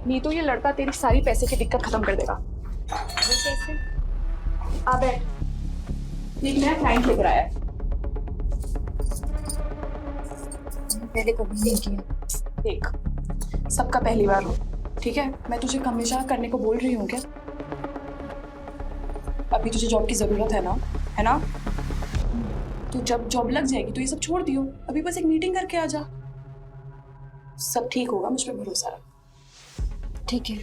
नहीं तो ये लड़का तेरी सारी पैसे की दिक्कत खत्म कर देगा। कैसे? आ बैठ, एक नया क्लाइंट लेकर आया है। पहले कभी नहीं किया। देख, सबका पहली बार हो, ठीक है? मैं तुझे हमेशा करने को बोल रही हूँ क्या? अभी तुझे जॉब की जरूरत है ना? तो जब जॉब लग जाएगी तो ये सब छोड़ दियो। अभी बस एक मीटिंग करके आ जा, सब ठीक होगा, मुझ पे भरोसा रख। ठीक है।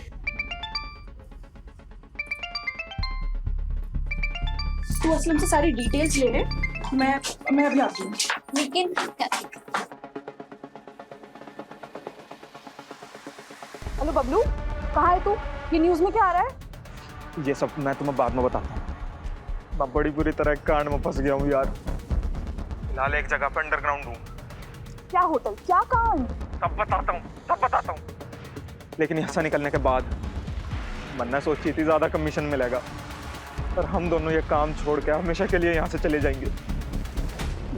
तू असलम से सारी डिटेल्स ले ले, मैं अभी आती हूँ। लेकिन हेलो बबलू, कहाँ है तू? ये न्यूज़ में क्या आ रहा है? ये सब मैं तुम्हें बाद में बताता हूँ। मैं बड़ी बुरी तरह कांड में फंस गया हूँ यार। फिलहाल एक जगह पे अंडरग्राउंड हूँ। क्या होटल, क्या कांड? सब बताता हूँ। लेकिन यहाँ से निकलने के बाद मन्ना सोची थी ज्यादा कमीशन मिलेगा, पर हम दोनों ये काम छोड़ के हमेशा के लिए यहाँ से चले जाएंगे।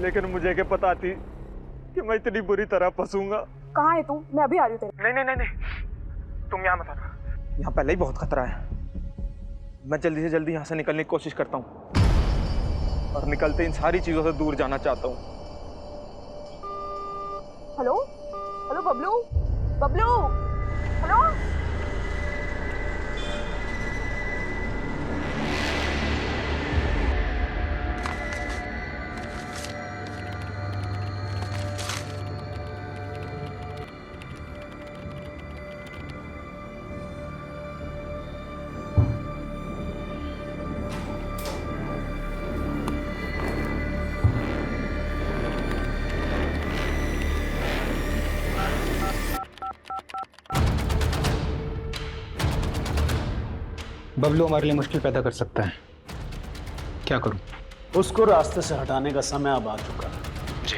लेकिन मुझे क्या पता थी कि मैं इतनी बुरी तरह फंसूंगा। कहाँ है तू? मैं अभी आ रही हूँ तेरे। नहीं, तुम यहाँ मत आना। यहाँ पहले ही बहुत खतरा है। मैं जल्दी से जल्दी यहाँ से निकलने की कोशिश करता हूँ और निकलते इन सारी चीजों से दूर जाना चाहता हूँ। Hello Bablu, hello. बबलू हमारे लिए मुश्किल पैदा कर सकता है, क्या करूं? उसको रास्ते से हटाने का समय अब आ चुका है। जी।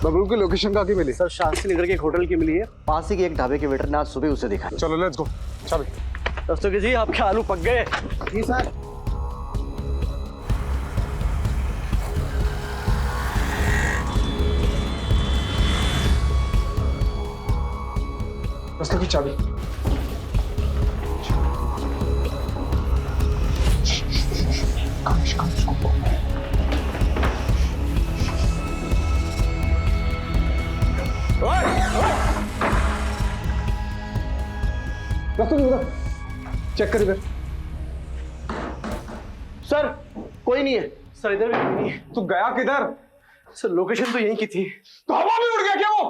बबलू की लोकेशन कहाँ की मिली? सर शास्त्री नगर के एक होटल की मिली है, पास ही के एक ढाबे के वेटर ने आज सुबह उसे देखा। चलो लेट्स गो। चल दोस्तों जी, आपके आलू पक गए। जी सर। रास्ते की चाबी। चेक कर इधर। सर कोई नहीं है। सर इधर भी कोई नहीं है। तू गया किधर? सर लोकेशन तो यहीं की थी। तो हवा में उड़ गया क्या वो?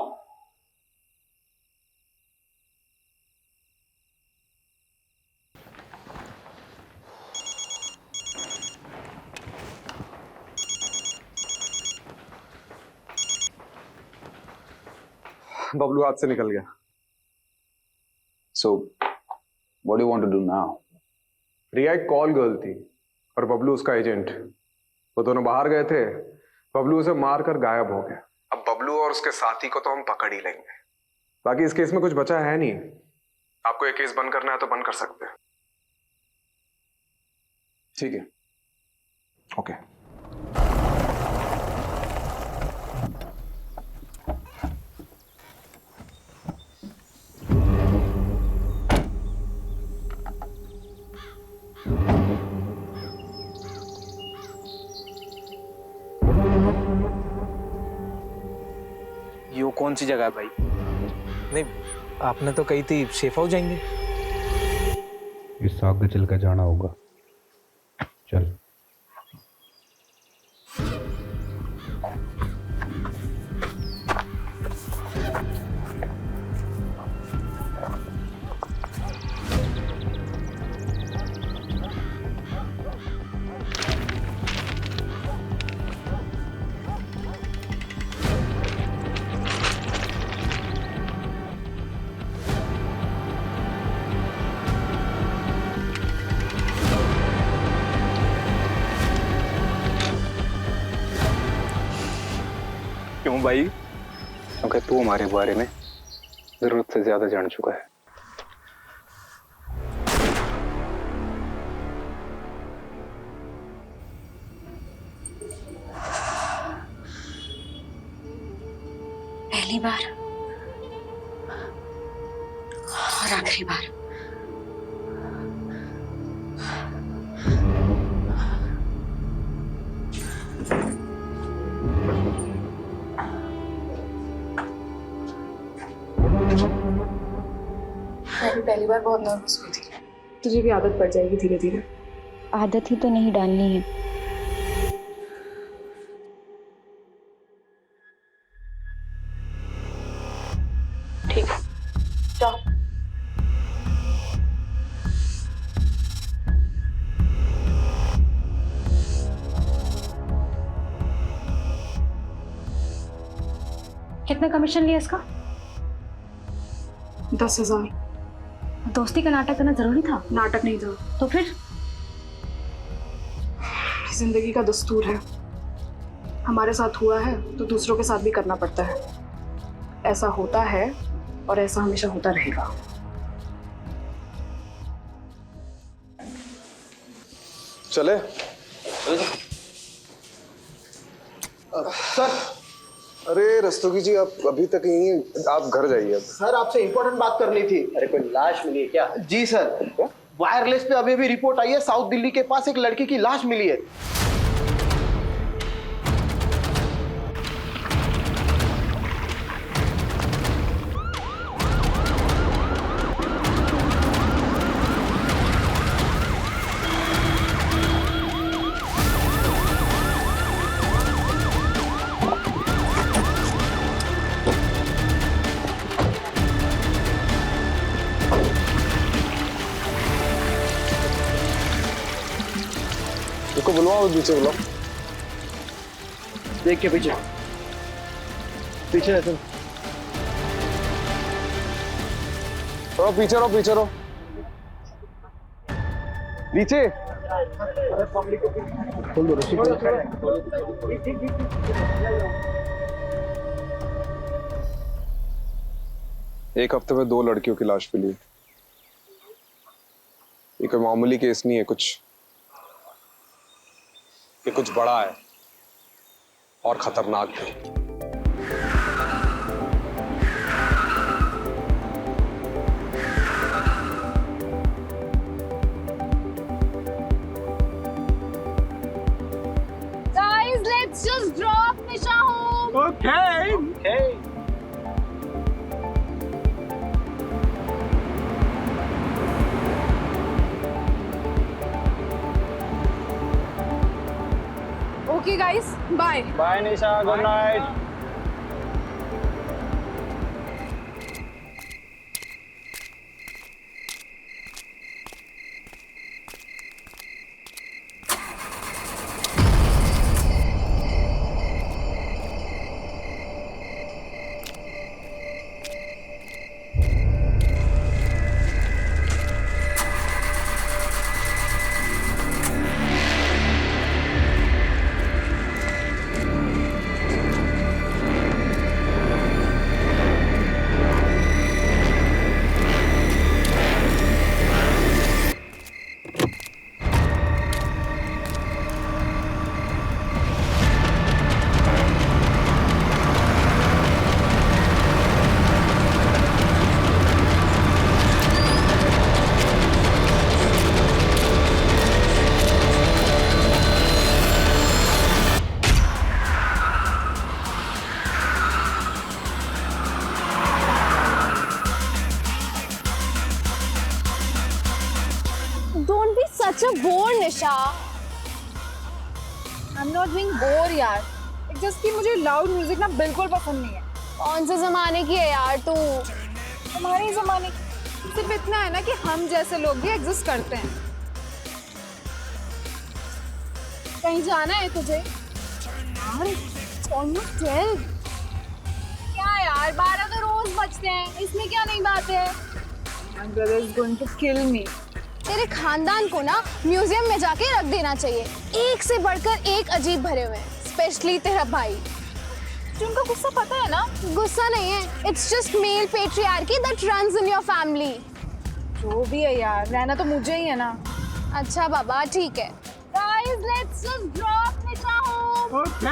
बबलू हाथ से निकल गया। So, what do you want to do now? रिया एक कॉल गर्ल थी और बबलू उसका एजेंट। वो दोनों बाहर गए थे, बबलू उसे मारकर गायब हो गया। अब बबलू और उसके साथी को तो हम पकड़ ही लेंगे। बाकी इस केस में कुछ बचा है नहीं। आपको ये केस बंद करना है तो बंद कर सकते हैं। ठीक है। ओके। ये कौन सी जगह है भाई? नहीं, आपने तो कही थी सेफ हाउस जाएंगे। इस आगे चल कर जाना होगा। चल। क्यों भाई? क्योंकि तू हमारे बारे में जरूरत से ज्यादा जान चुका है। पहली बार और आखिरी बार। मैं भी पहली बार बहुत नर्वस हुई थी। तुझे भी आदत पड़ जाएगी धीरे धीरे। आदत ही तो नहीं डालनी है। ठीक है, जाओ। कितना कमीशन लिया इसका? 10,000। दोस्ती का नाटक करना जरूरी था? नाटक नहीं था। तो फिर? जिंदगी का दस्तूर है, हमारे साथ हुआ है तो दूसरों के साथ भी करना पड़ता है। ऐसा होता है और ऐसा हमेशा होता रहेगा। चले सर। अरे रस्तोगी जी, आप अभी तक यहीं हैं, आप घर जाइए अब। सर आपसे इंपॉर्टेंट बात करनी थी। अरे कोई लाश मिली है क्या? जी सर, वायरलेस पे अभी रिपोर्ट आई है, साउथ दिल्ली के पास एक लड़की की लाश मिली है। इसको बुलवाओ, पीछे बुलाओ। देख के पीछे पीछे है तुम। रहो पीछे, रहो पीछे, रहो नीचे। खोल दो रस्सी। एक हफ्ते में 2 लड़कियों की लाश मिली। ये कोई मामूली केस नहीं है, ये कुछ बड़ा है और खतरनाक है। Guys, let's just drop Nisha home. Okay. Okay guys, bye. Bye Nisha, good night. Don't be such a bore, Nisha. I'm not being bored यार. It's just कि मुझे loud music ना बिल्कुल पसंद नहीं है. कौन से जमाने की है यार तू? हमारे जमाने की. सिर्फ इतना है ना कि हम जैसे लोग भी एग्जिस्ट करते हैं. कहीं जाना है तुझे? यार, almost 12. क्या यार, 12 तो रोज बजते हैं. इसमें क्या नई बात है? My brother is going to kill me. तेरे खानदान को ना म्यूजियम में जाके रख देना चाहिए. एक से बढ़कर एक अजीब भरे हुए हैं, स्पेशली तेरा भाई. तुझे उनका गुस्सा पता है ना? गुस्सा नहीं है, it's just male patriarchy that runs in your family. जो भी है यार, रहना तो मुझे ही है ना। अच्छा बाबा ठीक है। Guys, let's just drop Nisha home. Okay.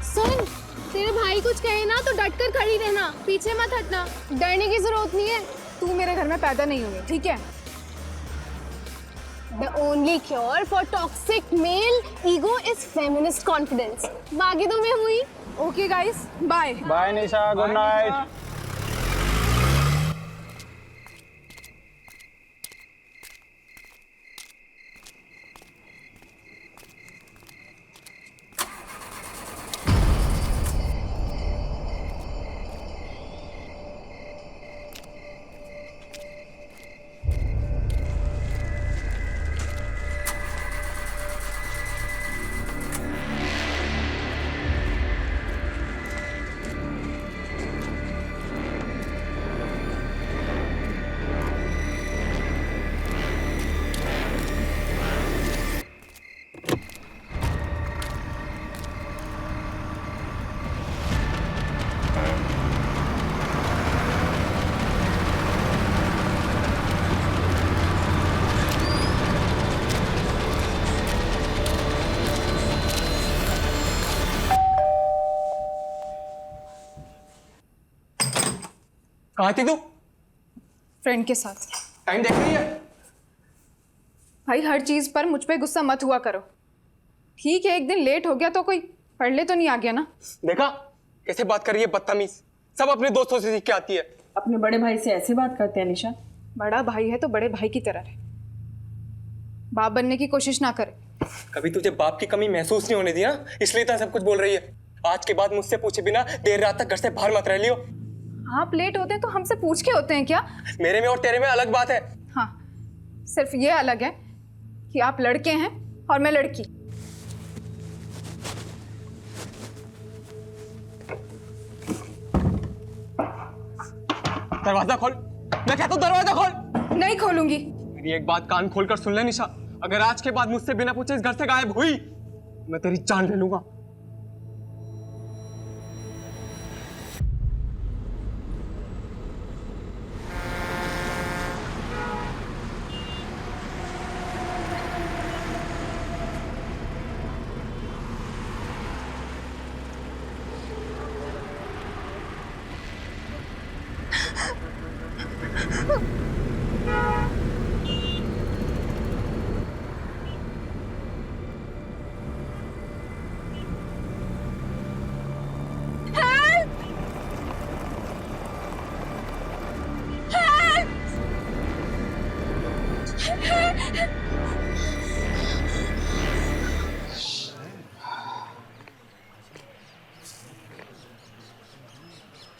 सुन, तेरे भाई कुछ कहे ना तो डट कर खड़ी रहना, पीछे मत हटना। डरने की जरूरत नहीं है, तू मेरे घर में पैदा नहीं हुई, ठीक है? The only cure for toxic male ego is feminist confidence. बाकी तो मैं हुई। Okay guys, bye. Bye Nisha, good night. कहाँ थी तू? फ्रेंड के साथ। टाइम देख रही है? भाई हर चीज पर मुझ पे गुस्सा मत हुआ करो। ठीक है, एक दिन लेट हो गया तो कोई पढ़ ले तो नहीं आ गया ना। देखा कैसे बात कर रही है, बदतमीज। सब अपने दोस्तों से सीख के आती है। अपने बड़े भाई से ऐसे बात करते हैं निशा? बड़ा भाई है तो बड़े भाई की तरह रहे, बाप बनने की कोशिश ना करे। कभी तुझे बाप की कमी महसूस नहीं होने दी ना, इसलिए तो सब कुछ बोल रही है। आज के बाद मुझसे पूछे बिना देर रात तक घर से बाहर मत रह लियो। आप लेट होते हैं तो हमसे पूछ के होते हैं क्या? मेरे में और तेरे में अलग बात है। हाँ, सिर्फ ये अलग है कि आप लड़के हैं और मैं लड़की। दरवाजा खोल, मैं कहता हूँ दरवाजा खोल। नहीं खोलूंगी। मेरी एक बात कान खोल कर सुन ले निशा, अगर आज के बाद मुझसे बिना पूछे इस घर से गायब हुई, मैं तेरी जान ले लूंगा।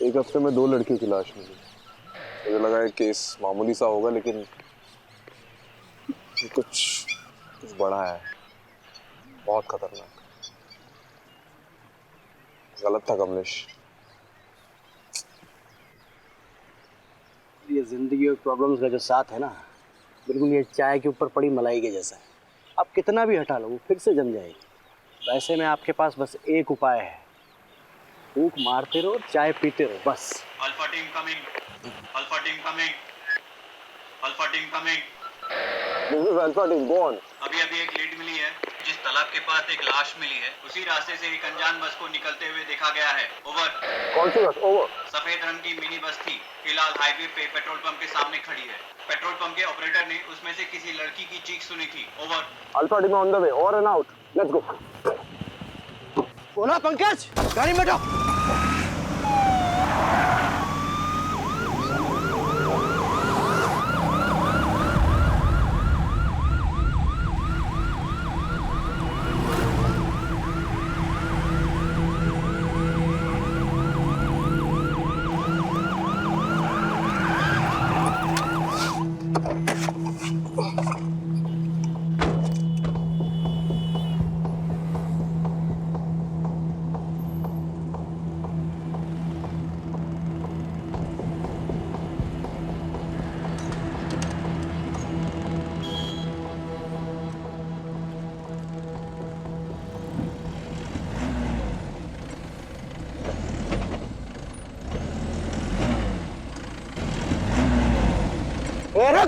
एक हफ्ते में 2 लड़कियों की लाश मिली। मुझे लगा है केस मामूली सा होगा, लेकिन ये कुछ बड़ा है, बहुत खतरनाक। गलत था कमलेश। ये जिंदगी और प्रॉब्लम्स का जो साथ है ना, बिल्कुल ये चाय के ऊपर पड़ी मलाई के जैसा है। आप कितना भी हटा लो वो फिर से जम जाएगी। वैसे में आपके पास बस एक उपाय है, फूंक मारते रहो, चाय पीते रहो, बस। Alpha team coming, alpha team coming, alpha team coming. This is Alpha Team, go on. अभी एक लीड मिली है, जिस तालाब के पास एक लाश मिली है, उसी रास्ते से एक अनजान बस को निकलते हुए देखा गया है। ओवर। कौन सी बस? ओवर। सफेद रंग की मिनी बस थी, फिलहाल हाईवे पे पेट्रोल पंप के सामने खड़ी है। पेट्रोल पंप के ऑपरेटर ने उसमें से किसी लड़की की चीख सुनी थी। Over. Alpha Team on the way, over and out. Let's go. बोला पंकज, गाड़ी में बैठो।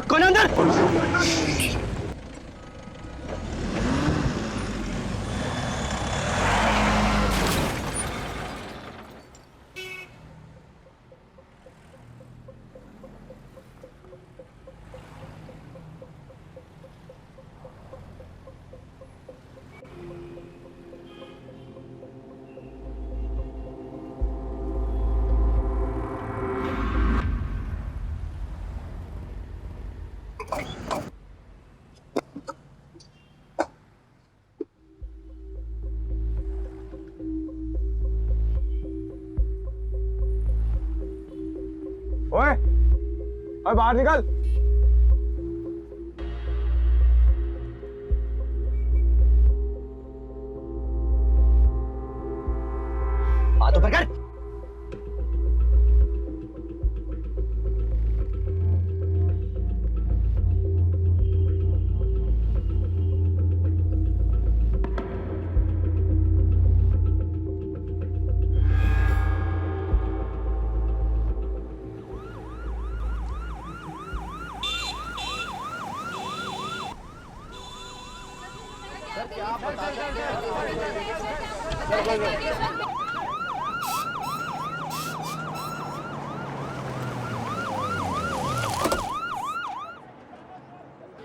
कौन है अंदर? ओए बाहर निकल। हाथ ऊपर कर।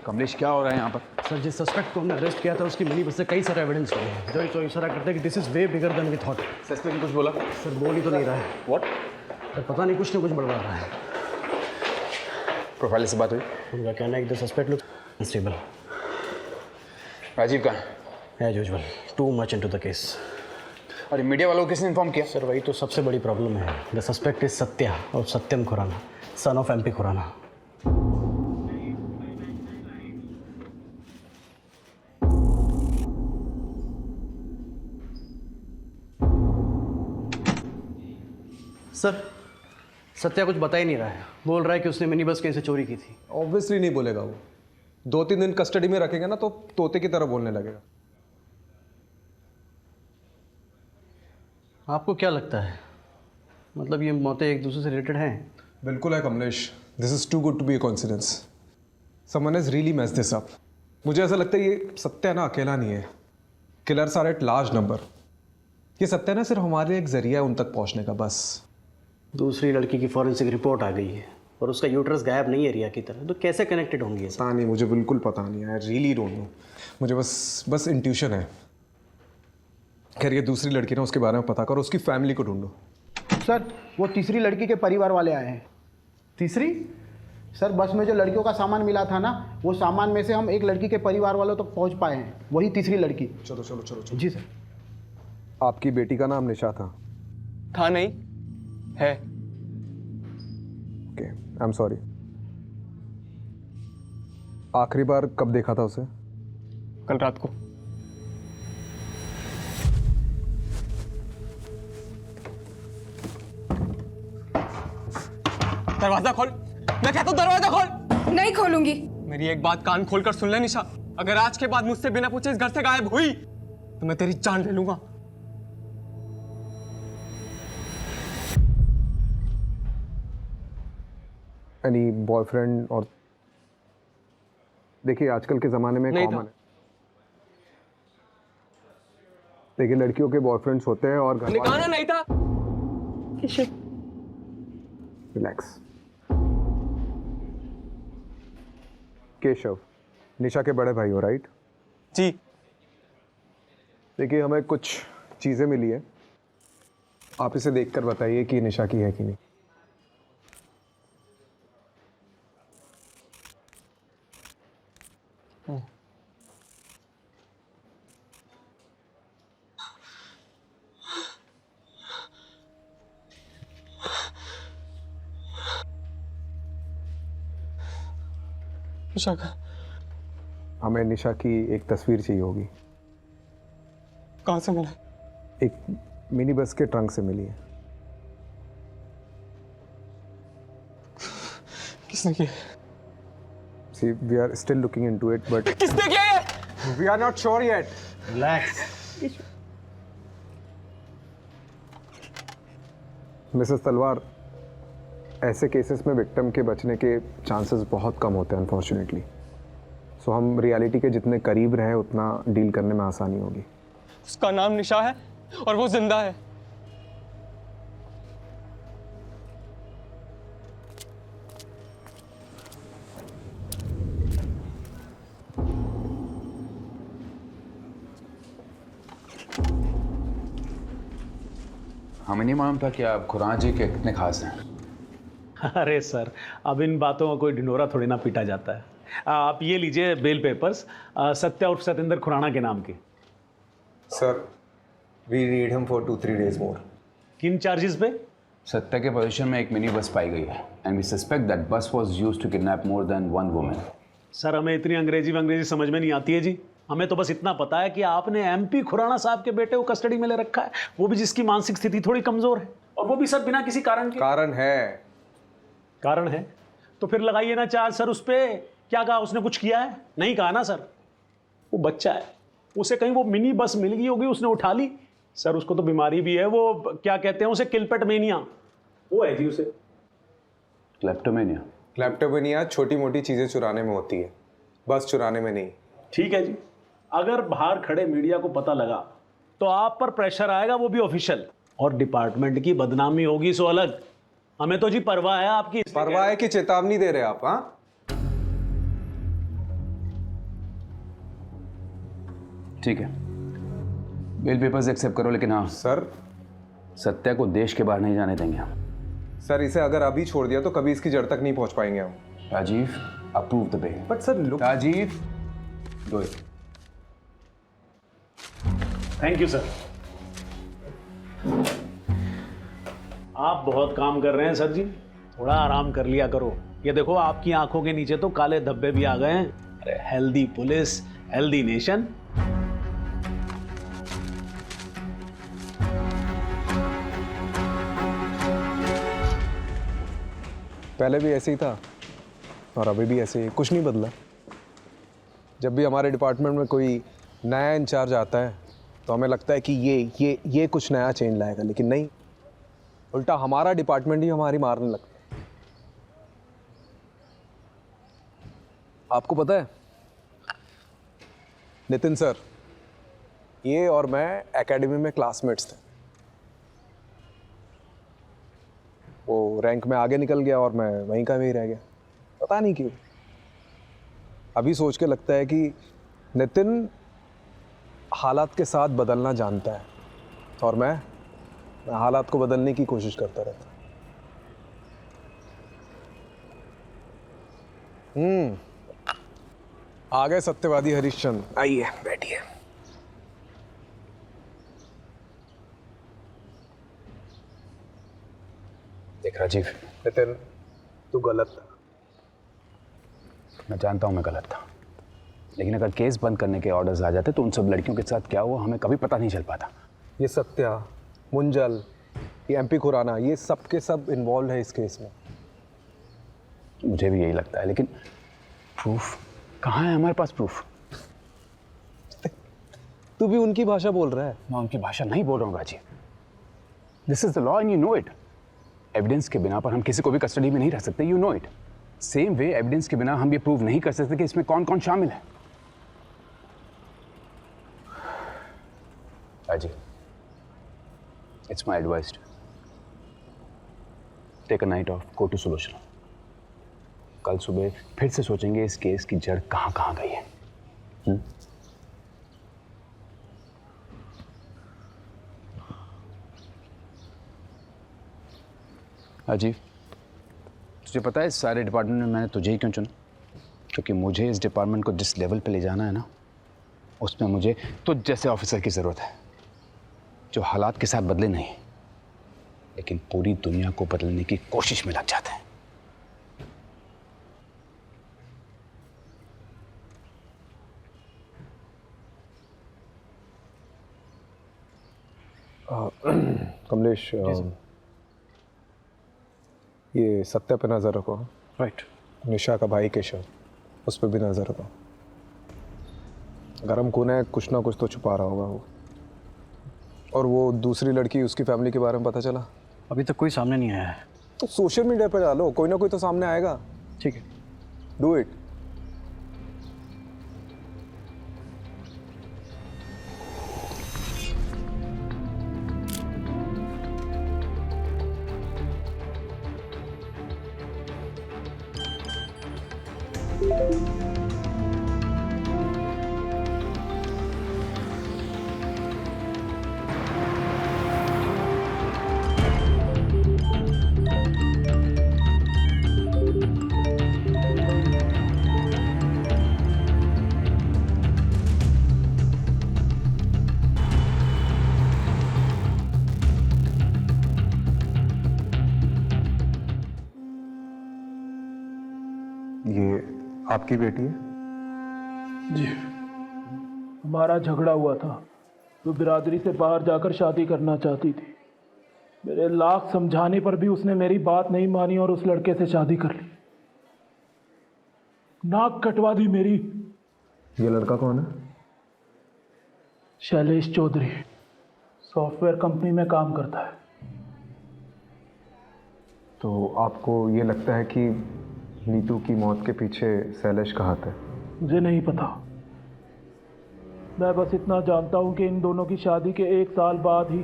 कमलेश क्या हो रहा है यहाँ पर? सर जिस सस्पेक्ट को हमने अरेस्ट किया था उसकी मिनी बस से कई सारे एविडेंस मिले हैं जो तो इशारा करते हैं कि this is way bigger than we thought. Suspect ने कुछ बोला? सर बोल ही तो नहीं रहा है। व्हाट? सर पता नहीं कुछ ना कुछ बड़बड़ा रहा है। प्रोफाइल से बात हुई? उनका कहना है कि the suspect looks unstable. Rajeev कहाँ है? As usual too much into the case. और मीडिया वालों को किसने इन्फॉर्म किया? सर वही तो सबसे बड़ी प्रॉब्लम है। द सस्पेक्ट इज सत्या और Satyam Khurana, son of MP Khurana. Sir Satya कुछ बता ही नहीं रहा है। बोल रहा है कि उसने मिनी बस कहीं से चोरी की थी। ऑब्वियसली नहीं बोलेगा वो। 2-3 दिन कस्टडी में रखेंगे ना तो तोते की तरह बोलने लगेगा। आपको क्या लगता है, मतलब ये मौतें एक दूसरे से रिलेटेड हैं? बिल्कुल है Kamlesh. This is too good to be a coincidence. Someone has really messed this up. मुझे ऐसा लगता है ये सत्या ना अकेला नहीं है। Killers are at large number. ये सत्या ना सिर्फ हमारे एक जरिया है उन तक पहुंचने का, बस। दूसरी लड़की की फॉरेंसिक रिपोर्ट आ गई है और उसका यूट्रस गायब नहीं है रिया की तरह, तो कैसे कनेक्टेड होंगी? पता नहीं, मुझे बिल्कुल पता नहीं। I really don't know. मुझे बस इंट्यूशन है। खैर ये दूसरी लड़की ना, उसके बारे में पता करो, उसकी फैमिली को ढूंढो। सर वो तीसरी लड़की के परिवार वाले आए हैं। तीसरी? सर बस में जो लड़कियों का सामान मिला था ना, वो सामान में से हम एक लड़की के परिवार वालों तक पहुंच पाए हैं, वही तीसरी लड़की। चलो चलो चलो चलो। जी सर। आपकी बेटी का नाम निशा था? था नहीं, है। Okay, I am sorry. आखिरी बार कब देखा था उसे? कल रात को। दरवाजा खोल। मैं कहता हूँ दरवाजा खोल। नहीं खोलूंगी। मेरी एक बात कान खोलकर सुन ले निशा, अगर आज के बाद मुझसे बिना पूछे इस घर से गायब हुई तो मैं तेरी जान ले लूंगा। Any boyfriend? और देखिए आजकल के ज़माने में कॉमन है। देखिए लड़कियों के बॉयफ्रेंड्स होते हैं और घर निकालना नहीं था। रिलैक्स। केशव, निशा के बड़े भाई हो, राइट? जी। देखिए हमें कुछ चीज़ें मिली है, आप इसे देखकर बताइए कि निशा की है कि नहीं। निशा का? हमें निशा की एक तस्वीर चाहिए होगी। कहाँ से मिला? एक मिनी बस के ट्रंक से मिली है। किसने किया? See, we are still looking into it, but किसने किया ये? we are not sure yet. Relax. Mrs तलवार, ऐसे केसेस में विक्टिम के बचने के चांसेस बहुत कम होते हैं अनफॉर्चुनेटली। सो हम रियलिटी के जितने करीब रहे उतना डील करने में आसानी होगी। उसका नाम निशा है और वो जिंदा है। हमें नहीं मालूम था कि आप खुराना जी के कितने खास हैं। अरे सर, अब इन बातों का कोई ढिंढोरा थोड़ी ना पीटा जाता है। आप ये लीजिए बेल पेपर्स, सत्या उर्फ सतेंद्र खुराना के नाम के। Sir, we need him for 2-3 days more. किन चार्जेस पे? सत्या के पोजीशन में एक मिनी बस पाई गई है and we suspect that bus was used to kidnap more than one woman. Sir, हमें इतनी अंग्रेजी समझ में नहीं आती है जी। हमें तो बस इतना पता है कि आपने MP खुराना साहब के बेटे को कस्टडी में ले रखा है, वो भी जिसकी मानसिक स्थिति थोड़ी कमजोर है, और वो भी सर बिना किसी कारण के। कारण है तो फिर लगाइए ना चार्ज सर उस पे। क्या कहा उसने, कुछ किया है? नहीं कहा ना सर। वो बच्चा है, उसे कहीं वो मिनी बस मिल गई होगी, उसने उठा ली। सर उसको तो बीमारी भी है, वो क्या कहते हैं उसे, किलपेट मेनिया, वो है जी उसे। क्लेप्टोमेनिया? क्लेप्टोमेनिया छोटी मोटी चीजें चुराने में होती है, बस चुराने में नहीं। ठीक है जी, अगर बाहर खड़े मीडिया को पता लगा तो आप पर प्रेशर आएगा, वो भी ऑफिशियल, और डिपार्टमेंट की बदनामी होगी सो अलग। हमें तो जी परवाह है आपकी। परवाह है कि चेतावनी दे रहे आप? हाँ, ठीक है, बेल पेपर्स एक्सेप्ट करो, लेकिन हाँ सर, सत्या को देश के बाहर नहीं जाने देंगे हम। सर, इसे अगर अभी छोड़ दिया तो कभी इसकी जड़ तक नहीं पहुंच पाएंगे हम। Rajeev, approve the bail. But sir, Rajeev, go. Thank you sir. आप बहुत काम कर रहे हैं सर जी, थोड़ा आराम कर लिया करो। ये देखो, आपकी आंखों के नीचे तो काले धब्बे भी आ गए हैं। अरे हेल्दी पुलिस, हेल्दी नेशन। पहले भी ऐसे ही था और अभी भी ऐसे ही, कुछ नहीं बदला। जब भी हमारे डिपार्टमेंट में कोई नया इंचार्ज आता है तो हमें लगता है कि ये कुछ नया चेंज लाएगा, लेकिन नहीं, उल्टा हमारा डिपार्टमेंट ही हमारी मारने लगता है। आपको पता है नितिन सर, ये और मैं एकेडमी में क्लासमेट्स थे। वो रैंक में आगे निकल गया और मैं वहीं का वहीं रह गया, पता नहीं क्यों। अभी सोच के लगता है कि नितिन हालात के साथ बदलना जानता है और मैं हालात को बदलने की कोशिश करता रहता। आ गए सत्यवादी हरिश्चंद्र, आइए बैठिए। देख राजीव, नितिन, तू गलत था। मैं जानता हूँ मैं गलत था, लेकिन अगर केस बंद करने के ऑर्डर्स आ जाते तो उन सब लड़कियों के साथ क्या हुआ हमें कभी पता नहीं चल पाता। ये सत्या, मुंजल, ये MP खुराना, ये सब के सब इन्वॉल्व है इस केस में। मुझे भी यही लगता है, लेकिन प्रूफ कहाँ है हमारे पास? प्रूफ? तू भी उनकी भाषा बोल रहा है। मैं उनकी भाषा नहीं बोल रहा हूँ Rajeev. This is the law and you know it. Evidence के बिना पर हम किसी को भी कस्टडी में नहीं रख सकते, you know it. Same way evidence के बिना हम ये प्रूव नहीं कर सकते कि इसमें कौन कौन शामिल है। Rajeev, it's my advice, take a night off, go to Sulochana. कल सुबह फिर से सोचेंगे इस केस की जड़ कहाँ कहाँ गई है। राजीव, तुझे पता है इस सारे डिपार्टमेंट में मैंने तुझे ही क्यों चुना? क्योंकि मुझे इस डिपार्टमेंट को जिस लेवल पे ले जाना है ना, उसमें मुझे तुझ जैसे ऑफिसर की ज़रूरत है, जो हालात के साथ बदले नहीं, लेकिन पूरी दुनिया को बदलने की कोशिश में लग जाते हैं। कमलेश, ये सत्या पे नज़र रखो। राइट। निशा का भाई केशव, उस पर भी नज़र रखो। गरम खून है, कुछ ना कुछ तो छुपा रहा होगा वो। और वो दूसरी लड़की, उसकी फैमिली के बारे में पता चला? अभी तक कोई सामने नहीं आया है। तो सोशल मीडिया पे डालो, कोई ना कोई तो सामने आएगा। ठीक है, डू इट। ये आपकी बेटी है? जी, हमारा झगड़ा हुआ था। वो बिरादरी से बाहर जाकर शादी करना चाहती थी। मेरे लाख समझाने पर भी उसने मेरी बात नहीं मानी और उस लड़के से शादी कर ली। नाक कटवा दी मेरी। ये लड़का कौन है? शैलेश चौधरी, सॉफ्टवेयर कंपनी में काम करता है। तो आपको ये लगता है कि नीतू की मौत के पीछे शैलेश का हाथ है? मुझे नहीं पता। मैं बस इतना जानता हूं कि इन दोनों की शादी के 1 साल बाद ही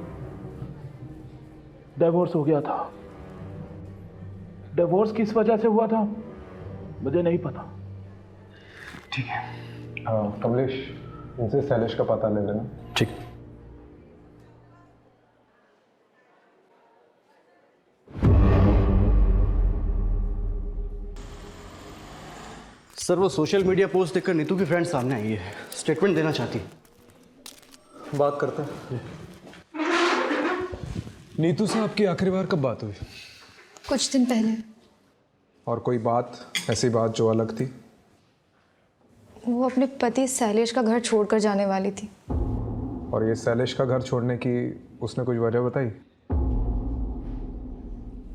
डिवोर्स हो गया था। डिवोर्स किस वजह से हुआ था मुझे नहीं पता। ठीक है, कमलेश, इनसे शैलेश का पता ले लेना। ठीक। सर, वो सोशल मीडिया पोस्ट देखकर नीतू की फ्रेंड सामने आई है, स्टेटमेंट देना चाहती है। बात करते हैं। नीतू से आपकी आखिरी बार कब बात हुई? कुछ दिन पहले। और कोई बात, ऐसी बात जो अलग थी? वो अपने पति शैलेश का घर छोड़कर जाने वाली थी। और ये शैलेश का घर छोड़ने की उसने कुछ वजह बताई?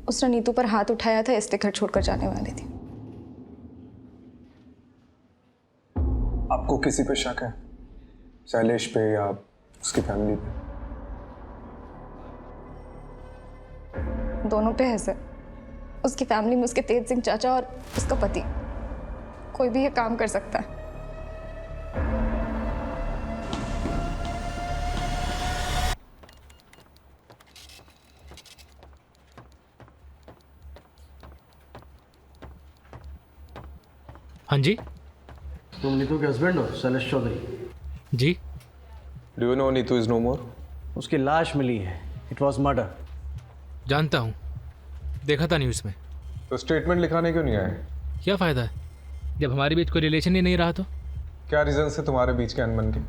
उसने नीतू पर हाथ उठाया था, इसलिए घर छोड़कर जाने वाली थी। आपको किसी पे शक है? शैलेश पे या उसकी फैमिली पे? दोनों पे है सर। उसकी फैमिली में उसके तेज सिंह चाचा और उसका पति, कोई भी ये काम कर सकता है। हाँ जी। तुम नीतू के हस्बैंड हो, शैलेश चौधरी? जी। Do you know Neetu is no more? उसकी लाश मिली है। It was murder. जानता हूँ, देखा था न्यूज़ में। तो स्टेटमेंट लिखाने क्यों नहीं आए? क्या फ़ायदा है जब हमारे बीच कोई रिलेशन ही नहीं रहा तो? क्या रीज़न से तुम्हारे बीच के अनबन के?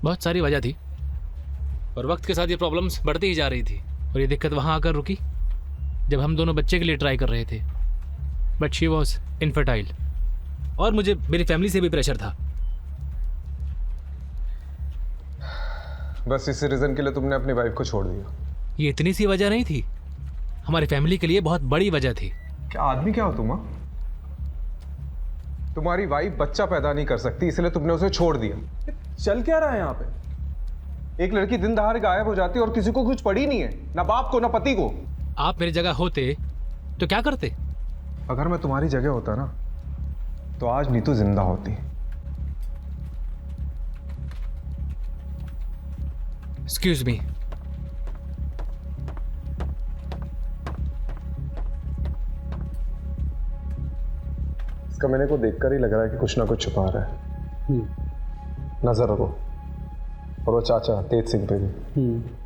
बहुत सारी वजह थी और वक्त के साथ ये प्रॉब्लम्स बढ़ती ही जा रही थी। और ये दिक्कत वहाँ आकर रुकी जब हम दोनों बच्चे के लिए ट्राई कर रहे थे। बट शी वॉज इनफर्टाइल और मुझे मेरी फैमिली से भी प्रेशर था। बस इसी रीज़न के लिए तुमने अपनी वाइफ को छोड़ दिया? ये इतनी सी वजह नहीं थी, हमारी फैमिली के लिए बहुत बड़ी वजह थी। क्या आदमी क्या हो तुम? तुम्हारी वाइफ बच्चा पैदा नहीं कर सकती, इसलिए तुमने उसे छोड़ दिया। चल क्या रहा है यहाँ पे? एक लड़की दिन दहाड़े गायब हो जाती है और किसी को कुछ पड़ी नहीं है, ना बाप को ना पति को। आप मेरी जगह होते तो क्या करते? अगर मैं तुम्हारी जगह होता ना तो आज नीतू जिंदा होती। Excuse me. इसका मैंने को देखकर ही लग रहा है कि कुछ ना कुछ छुपा रहा है। नजर रखो। और वो चाचा तेज सिंह पे भी।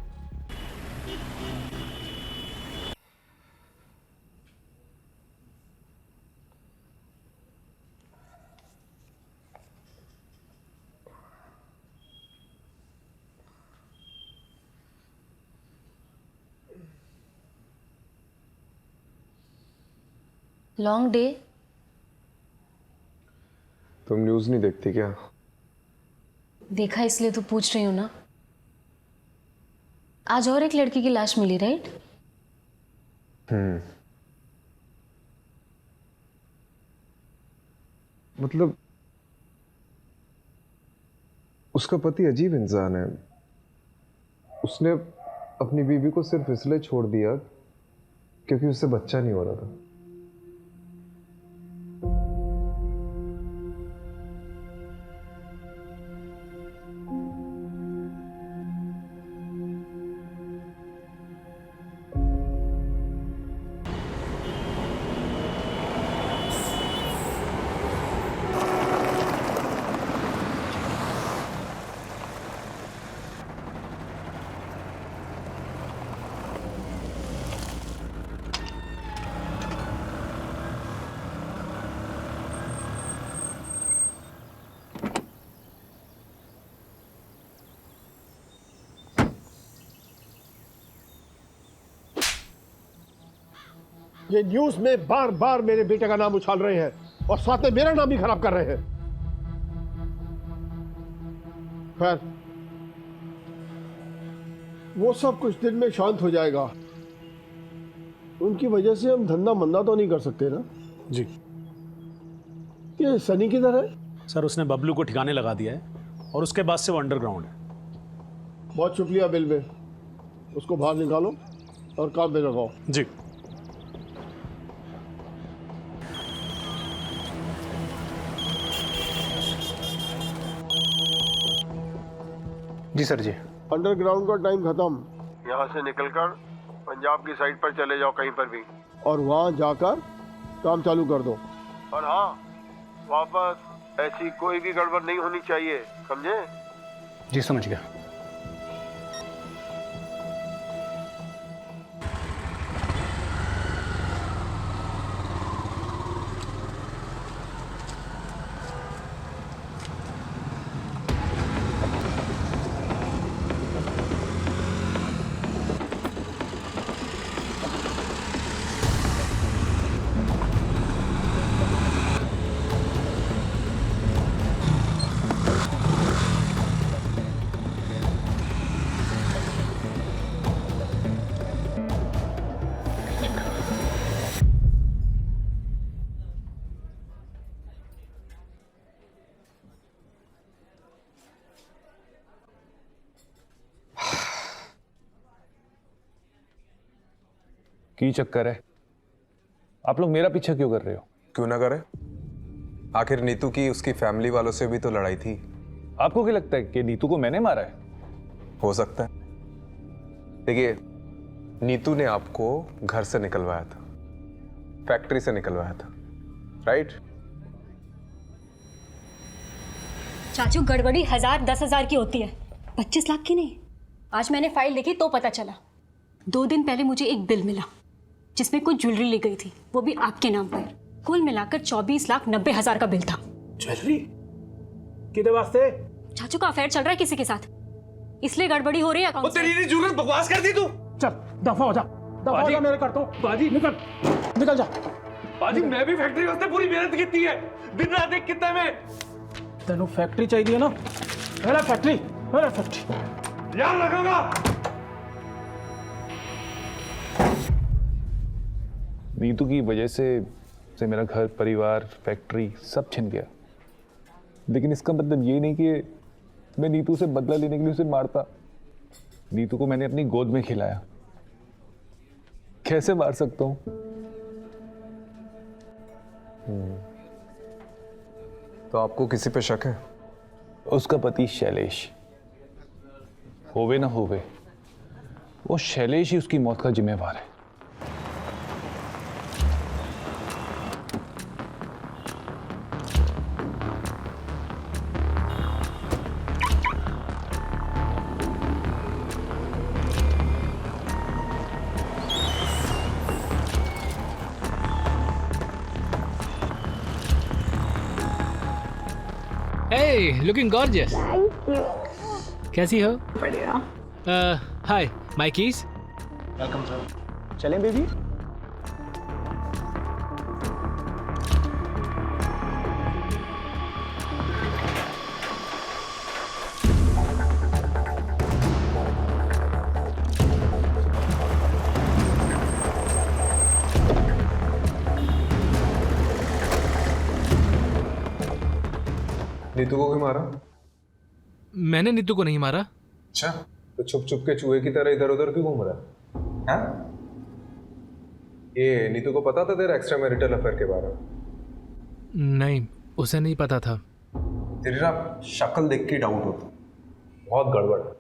Long day? तुम न्यूज़ नहीं देखती क्या? देखा इसलिए तो पूछ रही हूँ ना। आज और एक लड़की की लाश मिली, राइट? मतलब उसका पति अजीब इंसान है। उसने अपनी बीवी को सिर्फ इसलिए छोड़ दिया क्योंकि उससे बच्चा नहीं हो रहा था। ये न्यूज में बार बार मेरे बेटे का नाम उछाल रहे हैं और साथ में मेरा नाम भी खराब कर रहे हैं। खैर, वो सब कुछ दिन में शांत हो जाएगा। उनकी वजह से हम धंधा मंदा तो नहीं कर सकते ना? जी। ये सनी किधर है? सर उसने बबलू को ठिकाने लगा दिया है और उसके बाद से वो अंडरग्राउंड है। बहुत शुक्रिया बिलवे, उसको बाहर निकालो और काम में लगाओ। जी। जी सर जी। अंडरग्राउंड का टाइम खत्म। यहाँ से निकलकर पंजाब की साइड पर चले जाओ कहीं पर भी, और वहाँ जाकर काम चालू कर दो। और हाँ, वापस ऐसी कोई भी गड़बड़ नहीं होनी चाहिए, समझे? जी समझ गया। की चक्कर है? आप लोग मेरा पीछा क्यों कर रहे हो? क्यों ना करे? आखिर नीतू की उसकी फैमिली वालों से भी तो लड़ाई थी। आपको क्या लगता है कि नीतू को मैंने मारा है? हो सकता है। देखिए, नीतू ने आपको घर से निकलवाया था, फैक्ट्री से निकलवाया था, राइट? चाचू, गड़बड़ी 1000 10,000 की होती है, 25 लाख की नहीं। आज मैंने फाइल देखी तो पता चला। 2 दिन पहले मुझे एक बिल मिला जिसमें कुछ ज्वेलरी ली गई थी, वो भी आपके नाम पर। कुल मिलाकर 24,90,000 का बिल था। ज्वेलरी किधर वास्ते? चाचू का अफेयर चल रहा है किसी के साथ, इसलिए गड़बड़ी हो रही है अकाउंट। तेरी जुगत बकवास कर दी तू। चल दफा हो जा, दफा हो जा, मेरे करता हूं। बाजी निकल, निकल जा। बाजी मैं भी फैक्ट्री वास्ते पूरी मेहनत की है, दिन रात एक कितना में। तेनू फैक्ट्री चाहिए ना? मेरा फैक्ट्री, मेरा फैक्ट्री याद रखूंगा। नीतू की वजह से मेरा घर, परिवार, फैक्ट्री सब छिन गया। लेकिन इसका मतलब ये नहीं कि मैं नीतू से बदला लेने के लिए उसे मारता। नीतू को मैंने अपनी गोद में खिलाया, कैसे मार सकता हूं? तो आपको किसी पे शक है? उसका पति शैलेश, होवे ना होवे, वो शैलेश ही उसकी मौत का जिम्मेवार है। Hey, looking gorgeous. Thank you. कैसी हो? बढ़िया। Hi, my keys. Welcome sir. चलें बेबी? नीतू को क्यों मारा? मैंने नीतू को नहीं मारा। अच्छा, तो छुप छुप के चूहे की तरह इधर उधर क्यों घूम रहा है? हाँ? ये नीतू को पता था तेरे एक्स्ट्रा मैरिटल अफेयर के बारे में? नहीं, उसे नहीं पता था। तेरी ना शक्ल देख के डाउट होता, बहुत गड़बड़ है।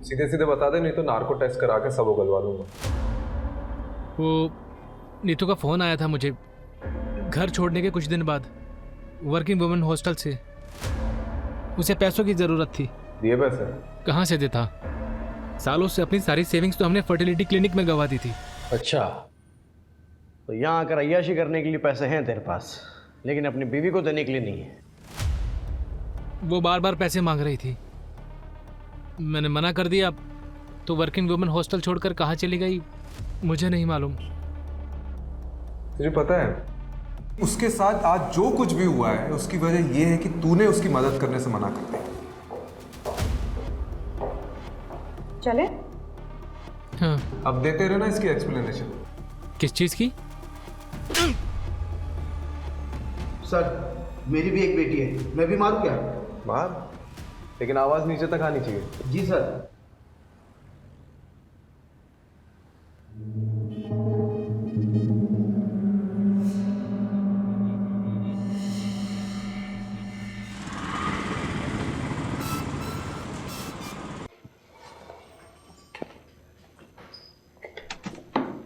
सीधे सीधे बता दे, नहीं तो नार्को टेस्ट करा के सब उगलवा दूंगा। वो नीतू का फ़ोन आया था मुझे घर छोड़ने के कुछ दिन बाद, वर्किंग वुमेन हॉस्टल से। उसे पैसों की ज़रूरत थी। दिए पैसे? कहाँ से देता? सालों से अपनी सारी सेविंग्स तो हमने फर्टिलिटी क्लिनिक में गंवा दी थी। अच्छा, तो यहाँ आकर अय्याशी करने के लिए पैसे हैं तेरे पास, लेकिन अपनी बीवी को देने के लिए नहीं है। वो बार बार पैसे मांग रही थी, मैंने मना कर दिया। तो वर्किंग वुमेन हॉस्टल छोड़कर कहाँ चली गई मुझे नहीं मालूम। तुझे पता है उसके साथ आज जो कुछ भी हुआ है उसकी वजह यह है कि तूने उसकी मदद करने से मना कर दिया। चले? हाँ। अब देते रहना इसकी एक्सप्लेनेशन। किस चीज़ की? सर, मेरी भी एक बेटी है, मैं भी मारूं क्या? मार, लेकिन आवाज नीचे तक आनी चाहिए। जी सर।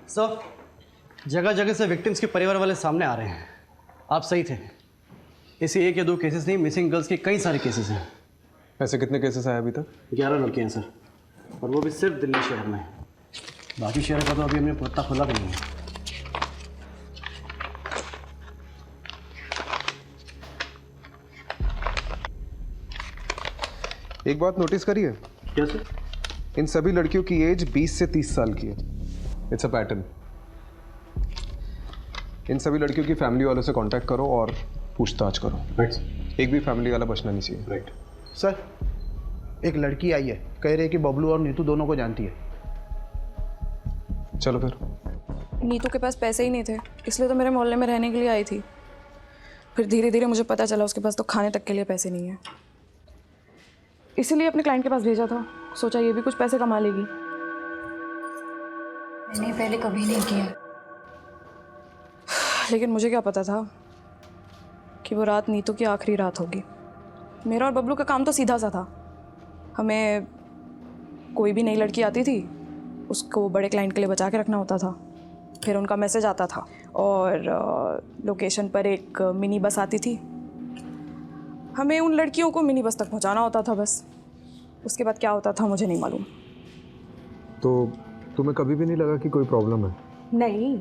सर, जगह जगह से विक्टिम्स के परिवार वाले सामने आ रहे हैं। आप सही थे, ऐसे 1 या 2 केसेस नहीं, मिसिंग गर्ल्स के कई सारे केसेस हैं। ऐसे कितने केसेस आए अभी तक? 11 लड़कियां हैं सर, और वो भी सिर्फ दिल्ली शहर में। बाकी शहर का तो अभी हमने पत्ता खुला भी नहीं है। एक बात नोटिस करिए। क्या सर? इन सभी लड़कियों की एज 20 से 30 साल की है। It's a pattern. इन सभी लड़कियों की फैमिली वालों से कांटेक्ट करो और पूछताछ करो। राइट। एक भी फैमिली वाला बचना नहीं चाहिए। राइट। सर, एक लड़की आई है, कह रही है कि बबलू और नीतू दोनों को जानती है। चलो फिर। नीतू के पास पैसे ही नहीं थे, इसलिए तो मेरे मोहल्ले में रहने के लिए आई थी। फिर धीरे धीरे मुझे पता चला उसके पास तो खाने तक के लिए पैसे नहीं है, इसीलिए अपने क्लाइंट के पास भेजा था। सोचा ये भी कुछ पैसे कमा लेगी। मैंने पहले कभी नहीं किया, लेकिन मुझे क्या पता था कि वो रात नीतू की आखिरी रात होगी। मेरा और बबलू का काम तो सीधा सा था। हमें कोई भी नई लड़की आती थी उसको बड़े क्लाइंट के लिए बचा के रखना होता था। फिर उनका मैसेज आता था और लोकेशन पर एक मिनी बस आती थी। हमें उन लड़कियों को मिनी बस तक पहुंचाना होता था बस। उसके बाद क्या होता था मुझे नहीं मालूम। तो तुम्हें कभी भी नहीं लगा कि कोई प्रॉब्लम है? नहीं,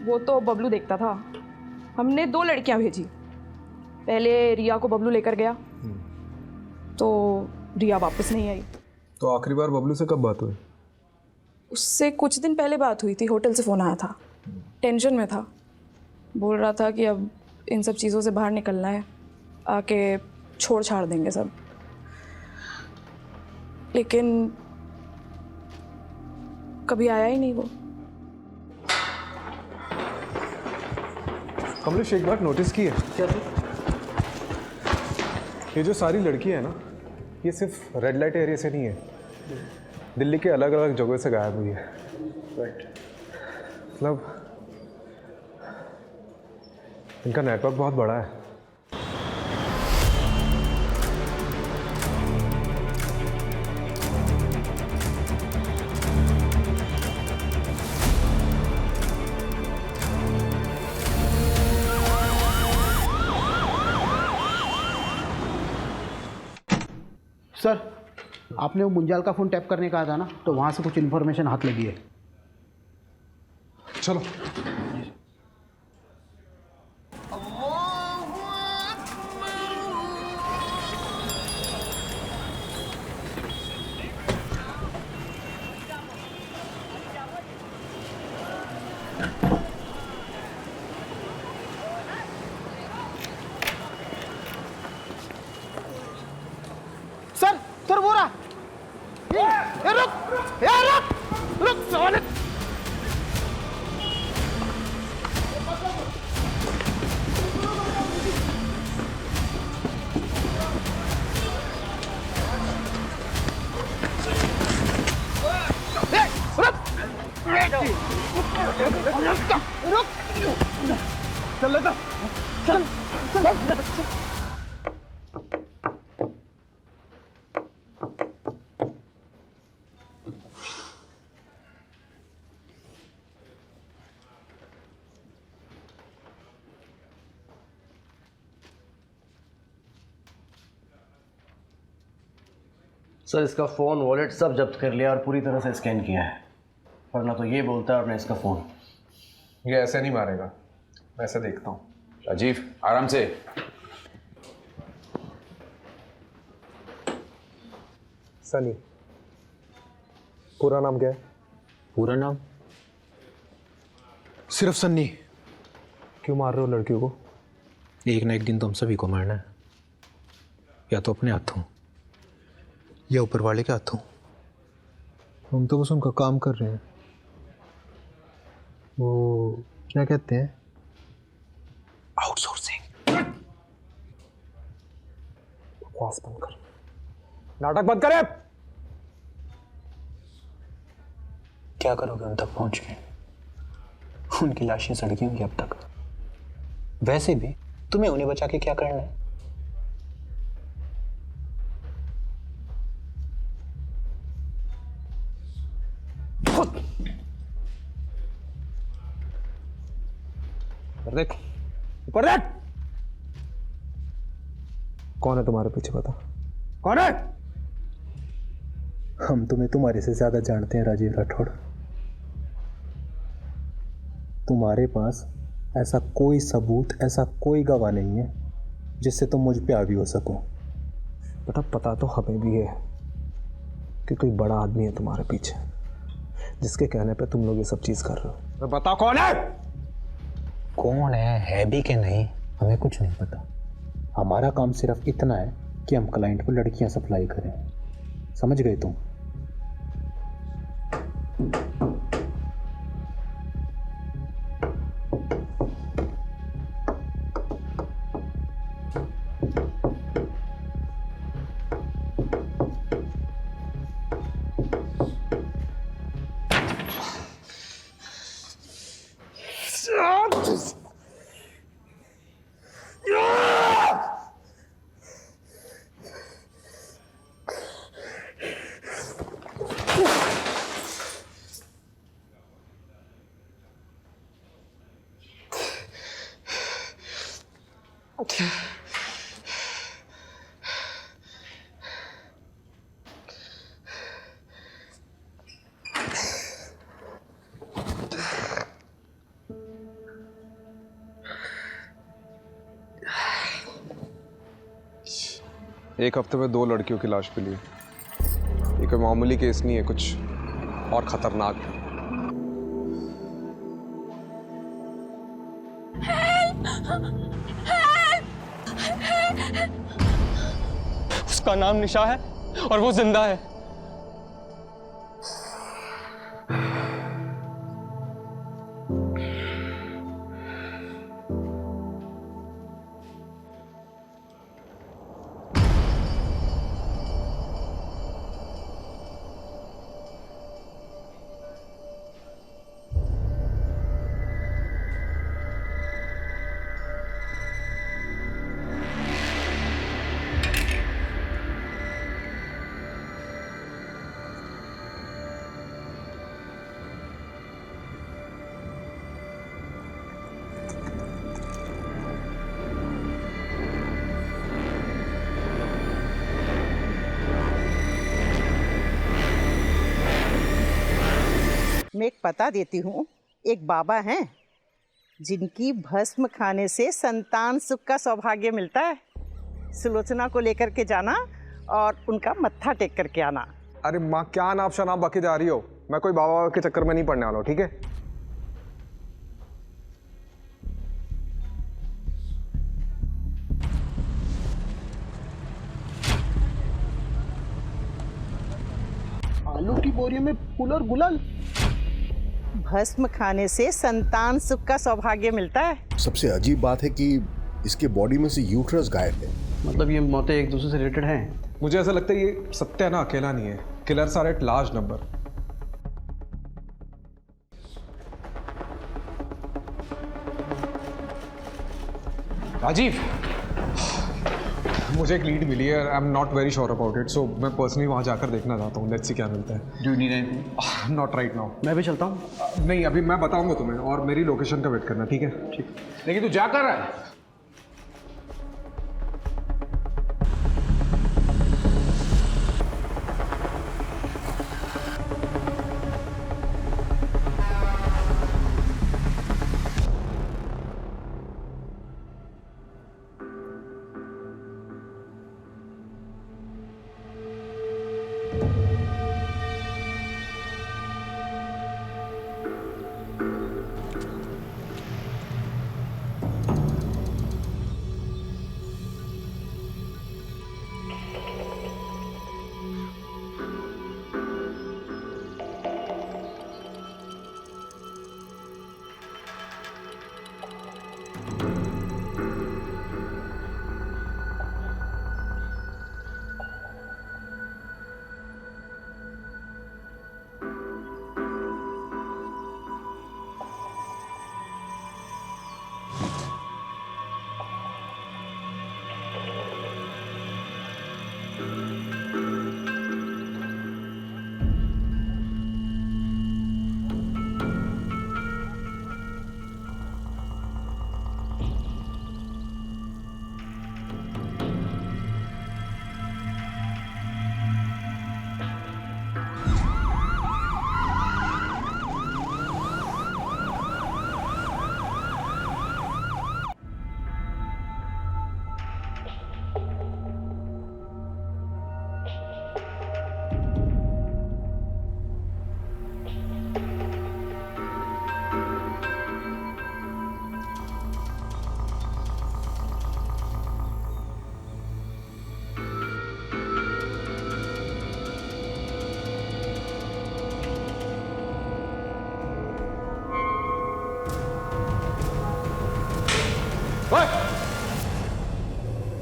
वो तो बबलू देखता था। हमने 2 लड़कियां भेजी। पहले रिया को बबलू लेकर गया, तो रिया वापस नहीं आई। तो आखिरी बार बबलू से कब बात हुई? उससे कुछ दिन पहले बात हुई थी। होटल से फ़ोन आया था, टेंशन में था। बोल रहा था कि अब इन सब चीज़ों से बाहर निकलना है, आके छोड़ छाड़ देंगे सब। लेकिन कभी आया ही नहीं वो। कमलेश, एक बात नोटिस की है? क्या? ये जो सारी लड़कियां हैं ना, ये सिर्फ रेड लाइट एरिया से नहीं है, दिल्ली के अलग अलग जगहों से गायब हुई है। राइट। मतलब इनका नेटवर्क बहुत बड़ा है। सर, आपने वो मुंजाल का फ़ोन टैप करने कहा था ना, तो वहाँ से कुछ इन्फॉर्मेशन हाथ लगी है। चलो। सर, सर वो रहा। ए, रुक साले। रुक। चल लेता चल चल। सर इसका फ़ोन वॉलेट सब जब्त कर लिया और पूरी तरह से स्कैन किया है, पर ना तो ये बोलता है और ना इसका फ़ोन। ये ऐसे नहीं मारेगा, मैं ऐसे देखता हूँ। राजीव आराम से। सनी, पूरा नाम क्या है? पूरा नाम सिर्फ सन्नी। क्यों मार रहे हो लड़कियों को? एक ना एक दिन तो हम सभी को मारना है, या तो अपने हाथों या ऊपर वाले के हाथों। हम तो बस उनका काम कर रहे हैं। वो क्या कहते हैं? आउटसोर्सिंग। बकवास बंद कर, नाटक बंद करे। क्या करोगे उन तक पहुंच के? उनकी लाशें सड़की होंगी अब तक। वैसे भी तुम्हें उन्हें बचा के क्या करना है? देख ऊपर देख। कौन है तुम्हारे पीछे, बता कौन है? हम तुम्हें तुम्हारे से ज्यादा जानते हैं राजीव राठौड़। तुम्हारे पास ऐसा कोई सबूत, ऐसा कोई गवाह नहीं है जिससे तुम मुझ पे हावी हो सको। बेटा पता तो हमें भी है कि कोई बड़ा आदमी है तुम्हारे पीछे, जिसके कहने पे तुम लोग ये सब चीज कर रहे हो। बता कौन है? कौन है भी कि नहीं हमें कुछ नहीं पता। हमारा काम सिर्फ इतना है कि हम क्लाइंट को लड़कियां सप्लाई करें। समझ गए तुम? एक हफ्ते में 2 लड़कियों की लाश मिली है। ये कोई मामूली केस नहीं है, कुछ और खतरनाक है। उसका नाम निशा है और वो जिंदा है। मैं एक पता देती हूँ। एक बाबा हैं जिनकी भस्म खाने से संतान सुख का सौभाग्य मिलता है। सुलोचना को लेकर के जाना और उनका मत्था टेक करके आना। अरे माँ क्या नाप शनाप बके जा रही हो? मैं कोई बाबा के चक्कर में नहीं पड़ने वाला हूँ, ठीक है? आलू की बोरी में फूल और गुलाल। भस्म खाने से संतान सुख का सौभाग्य मिलता है। सबसे अजीब बात है कि इसके बॉडी में से यूट्रस गायब है। मतलब ये मौतें एक दूसरे से रिलेटेड हैं? मुझे ऐसा लगता है ये सत्या ना अकेला नहीं है, killers are at large number. Rajeev, मुझे एक लीड मिली है, I am not very sure about it, so मैं पर्सनली वहाँ जाकर देखना चाहता हूँ। लेट्स सी क्या मिलता है। Do you need anything? Not right now. मैं भी चलता हूँ। नहीं, अभी मैं बताऊंगा तुम्हें, और मेरी लोकेशन का वेट करना, ठीक है? ठीक। लेकिन तू क्या कर रहा है?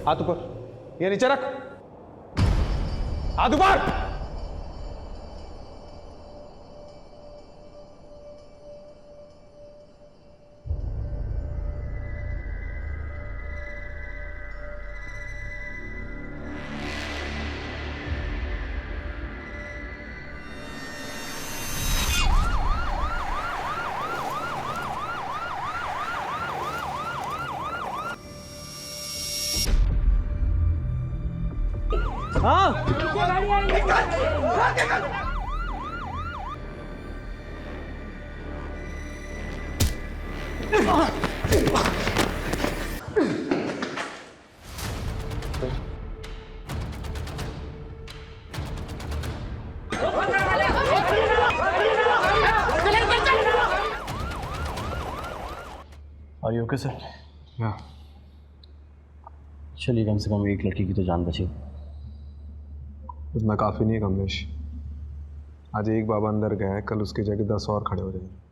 हाथ ऊपर, ये नीचे रख। हाथ ऊपर। Are you okay, sir? या चलिए, कम से कम एक लड़की की तो जान बची। इतना काफी नहीं है कमलेश। आज एक बाबा अंदर गया है, कल उसकी जगह 10 और खड़े हो जाएंगे।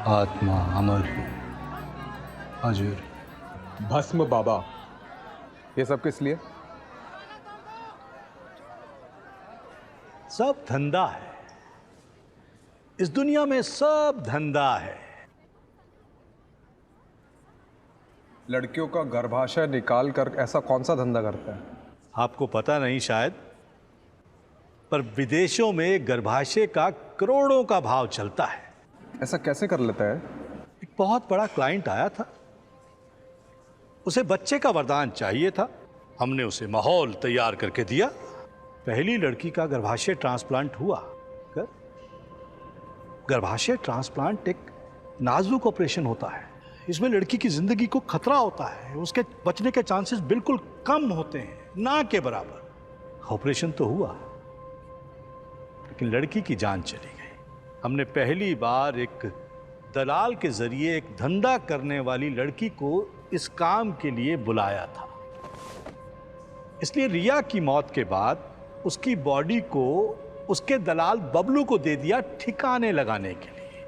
आत्मा अमर, अजर, भस्म बाबा, ये सब किस लिए? सब धंधा है इस दुनिया में, सब धंधा है। लड़कियों का गर्भाशय निकाल कर ऐसा कौन सा धंधा करता है? आपको पता नहीं शायद, पर विदेशों में गर्भाशय का करोड़ों का भाव चलता है। ऐसा कैसे कर लेता है? एक बहुत बड़ा क्लाइंट आया था, उसे बच्चे का वरदान चाहिए था। हमने उसे माहौल तैयार करके दिया। पहली लड़की का गर्भाशय ट्रांसप्लांट हुआ। गर्भाशय ट्रांसप्लांट एक नाजुक ऑपरेशन होता है। इसमें लड़की की जिंदगी को खतरा होता है, उसके बचने के चांसेस बिल्कुल कम होते हैं, ना के बराबर। ऑपरेशन तो हुआ, लेकिन लड़की की जान चली गई। हमने पहली बार एक दलाल के जरिए एक धंधा करने वाली लड़की को इस काम के लिए बुलाया था। इसलिए रिया की मौत के बाद उसकी बॉडी को उसके दलाल बबलू को दे दिया ठिकाने लगाने के लिए।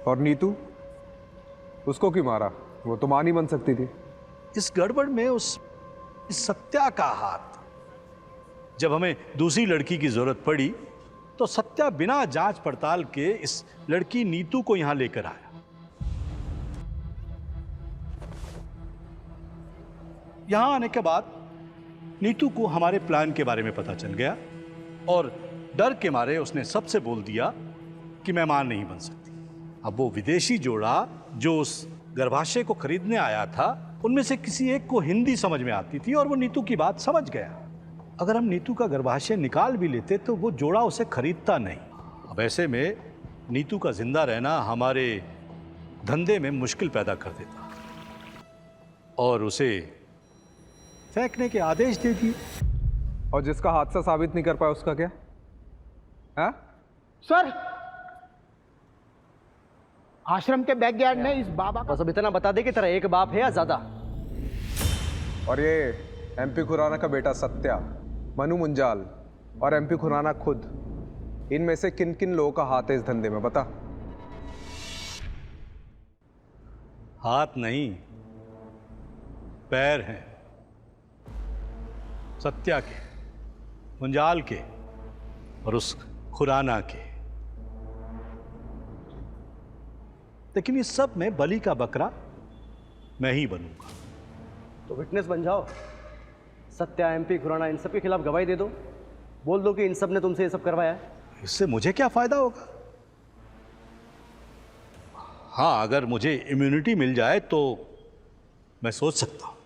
और नीतू, उसको क्यों मारा? वो तो मां नहीं बन सकती थी। इस गड़बड़ में इस सत्या का हाथ। जब हमें दूसरी लड़की की जरूरत पड़ी तो सत्या बिना जांच पड़ताल के इस लड़की नीतू को यहां लेकर आया। यहां आने के बाद नीतू को हमारे प्लान के बारे में पता चल गया और डर के मारे उसने सबसे बोल दिया कि मैं मां नहीं बन सकती। अब वो विदेशी जोड़ा जो उस गर्भाशय को खरीदने आया था, उनमें से किसी एक को हिंदी समझ में आती थी और वो नीतू की बात समझ गया। अगर हम नीतू का गर्भाशय निकाल भी लेते तो वो जोड़ा उसे खरीदता नहीं। अब ऐसे में नीतू का जिंदा रहना हमारे धंधे में मुश्किल पैदा कर देता और उसे फेंकने के आदेश दे दिए। और जिसका हादसा साबित नहीं कर पाया उसका क्या है? सर, आश्रम के बैकयार्ड में इस बाबा बस अब इतना बता दे कि तेरा एक बाप है या ज्यादा। और ये एमपी खुराना का बेटा सत्या, मनु मुंजाल और एमपी खुराना खुद, इनमें से किन किन लोगों का हाथ है इस धंधे में बता। हाथ नहीं, पैर हैं। सत्या के, मुंजाल के और उस खुराना के। लेकिन इस सब में बलि का बकरा मैं ही बनूंगा। तो विटनेस बन जाओ। सत्या, एमपी खुराना, इन सब के खिलाफ गवाही दे दो। बोल दो कि इन सब ने तुमसे ये सब करवाया है। इससे मुझे क्या फायदा होगा? हाँ, अगर मुझे इम्यूनिटी मिल जाए तो मैं सोच सकता हूं।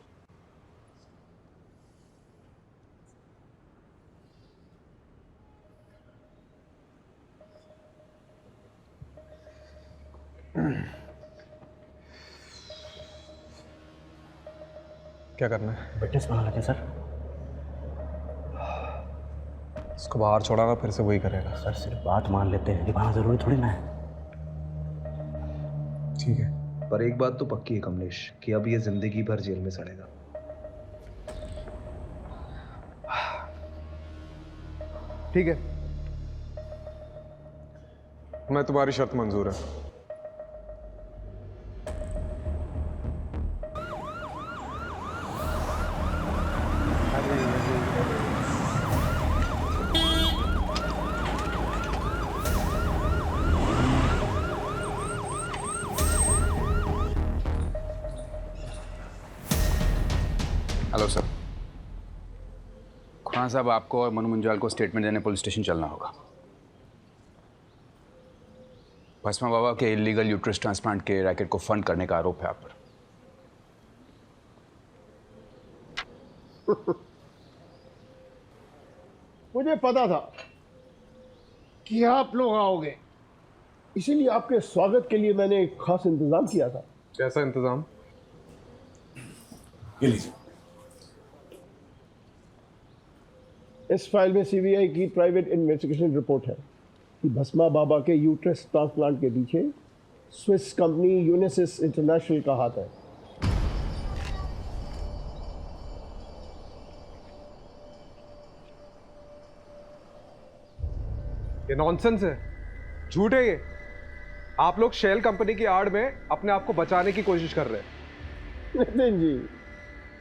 क्या करना है? विटनेस बना लेते हैं सर। इसको बाहर छोड़ा ना, फिर से वही करेगा। सर सिर्फ बात मान लेते हैं, निभाना जरूरी थोड़ी ना है। ठीक है, पर एक बात तो पक्की है कमलेश कि अब ये जिंदगी भर जेल में सड़ेगा। ठीक है, मैं तुम्हारी शर्त मंजूर है। Hello sir. खुराना साहब, आपको और मनु मुंजाल को स्टेटमेंट देने पुलिस स्टेशन चलना होगा। भस्मा बाबा के इलीगल यूट्रस ट्रांसप्लांट के रैकेट को फंड करने का आरोप है आप पर। मुझे पता था कि आप लोग आओगे, इसीलिए आपके स्वागत के लिए मैंने एक खास इंतजाम किया था। कैसा इंतजाम? इस फाइल में सीबीआई की प्राइवेट इन्वेस्टिगेशन रिपोर्ट है कि भस्मा बाबा के यूट्रस ट्रांसप्लांट के पीछे स्विस कंपनी यूनिसिस इंटरनेशनल का हाथ है। ये नॉनसेंस है, झूठ है ये। आप लोग शेल कंपनी की आड़ में अपने आप को बचाने की कोशिश कर रहे हैं। नितिन जी,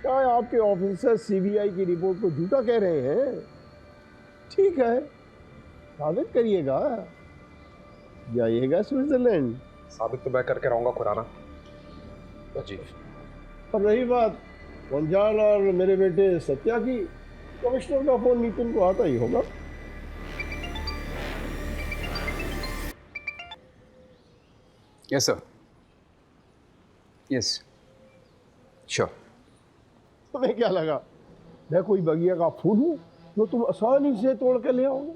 क्या आपके ऑफिसर सीबीआई की रिपोर्ट को झूठा कह रहे हैं? ठीक है, साबित करिएगा, जाइएगा स्विट्जरलैंड। साबित तो मैं करके रहूंगा खुराना जी। और रही बात मुंजाल और मेरे बेटे सत्या की, कमिश्नर का फोन नितिन को आता ही होगा। Yes sir, yes sure. तुम्हें क्या लगा मैं कोई बगिया का फूल हूँ जो तुम आसानी से तोड़ के ले आओगे?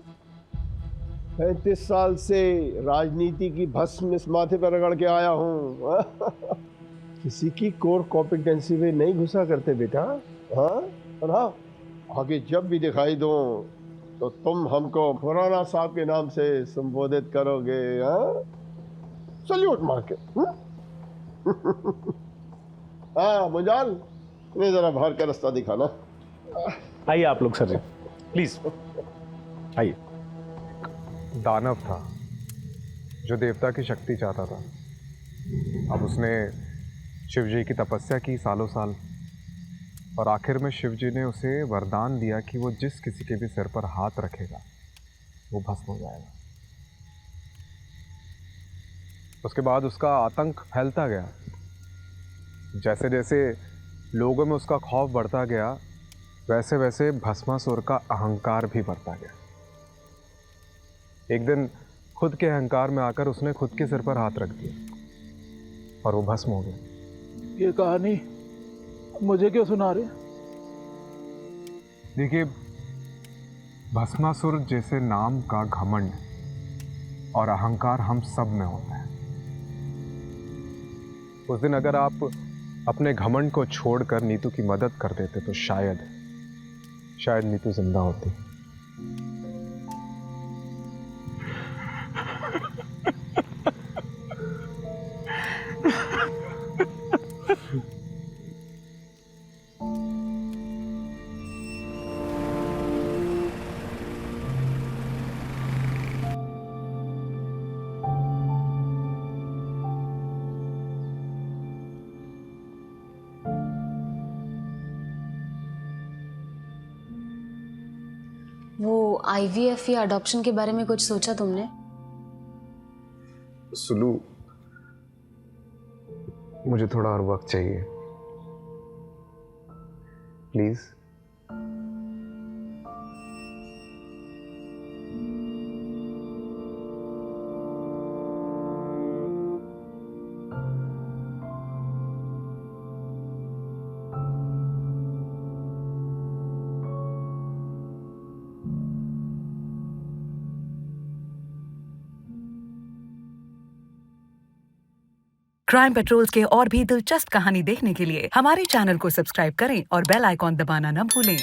35 साल से राजनीति की भस्म इस माथे पर रगड़ के आया हूँ। किसी की कोर कॉम्पिटेंसी में नहीं घुसा करते बेटा। हाँ, और हाँ, आगे जब भी दिखाई दो तो तुम हमको खुराना साहब के नाम से संबोधित करोगे। हाँ, सल्यूट मार के। हाँ मुंजाल, इन्हें जरा बाहर का रास्ता दिखाना। आइए आप लोग सर जी, प्लीज आइए। दानव था जो देवता की शक्ति चाहता था। अब उसने शिव जी की तपस्या की सालों साल, और आखिर में शिव जी ने उसे वरदान दिया कि वो जिस किसी के भी सिर पर हाथ रखेगा वो भस्म हो जाएगा। उसके बाद उसका आतंक फैलता गया। जैसे जैसे लोगों में उसका खौफ बढ़ता गया, वैसे वैसे भस्मासुर का अहंकार भी बढ़ता गया। एक दिन खुद के अहंकार में आकर उसने खुद के सिर पर हाथ रख दिया और वो भस्म हो गया। ये कहानी मुझे क्यों सुना रहे? देखिए, भस्मासुर जैसे नाम का घमंड और अहंकार हम सब में होता है। उस दिन अगर आप अपने घमंड को छोड़कर नीतू की मदद कर देते तो शायद नीतू जिंदा होती। वो IVF या अडॉप्शन के बारे में कुछ सोचा तुमने? सुलू, मुझे थोड़ा और वक्त चाहिए, प्लीज। क्राइम पेट्रोल्स के और भी दिलचस्प कहानी देखने के लिए हमारे चैनल को सब्सक्राइब करें और बेल आइकॉन दबाना न भूलें।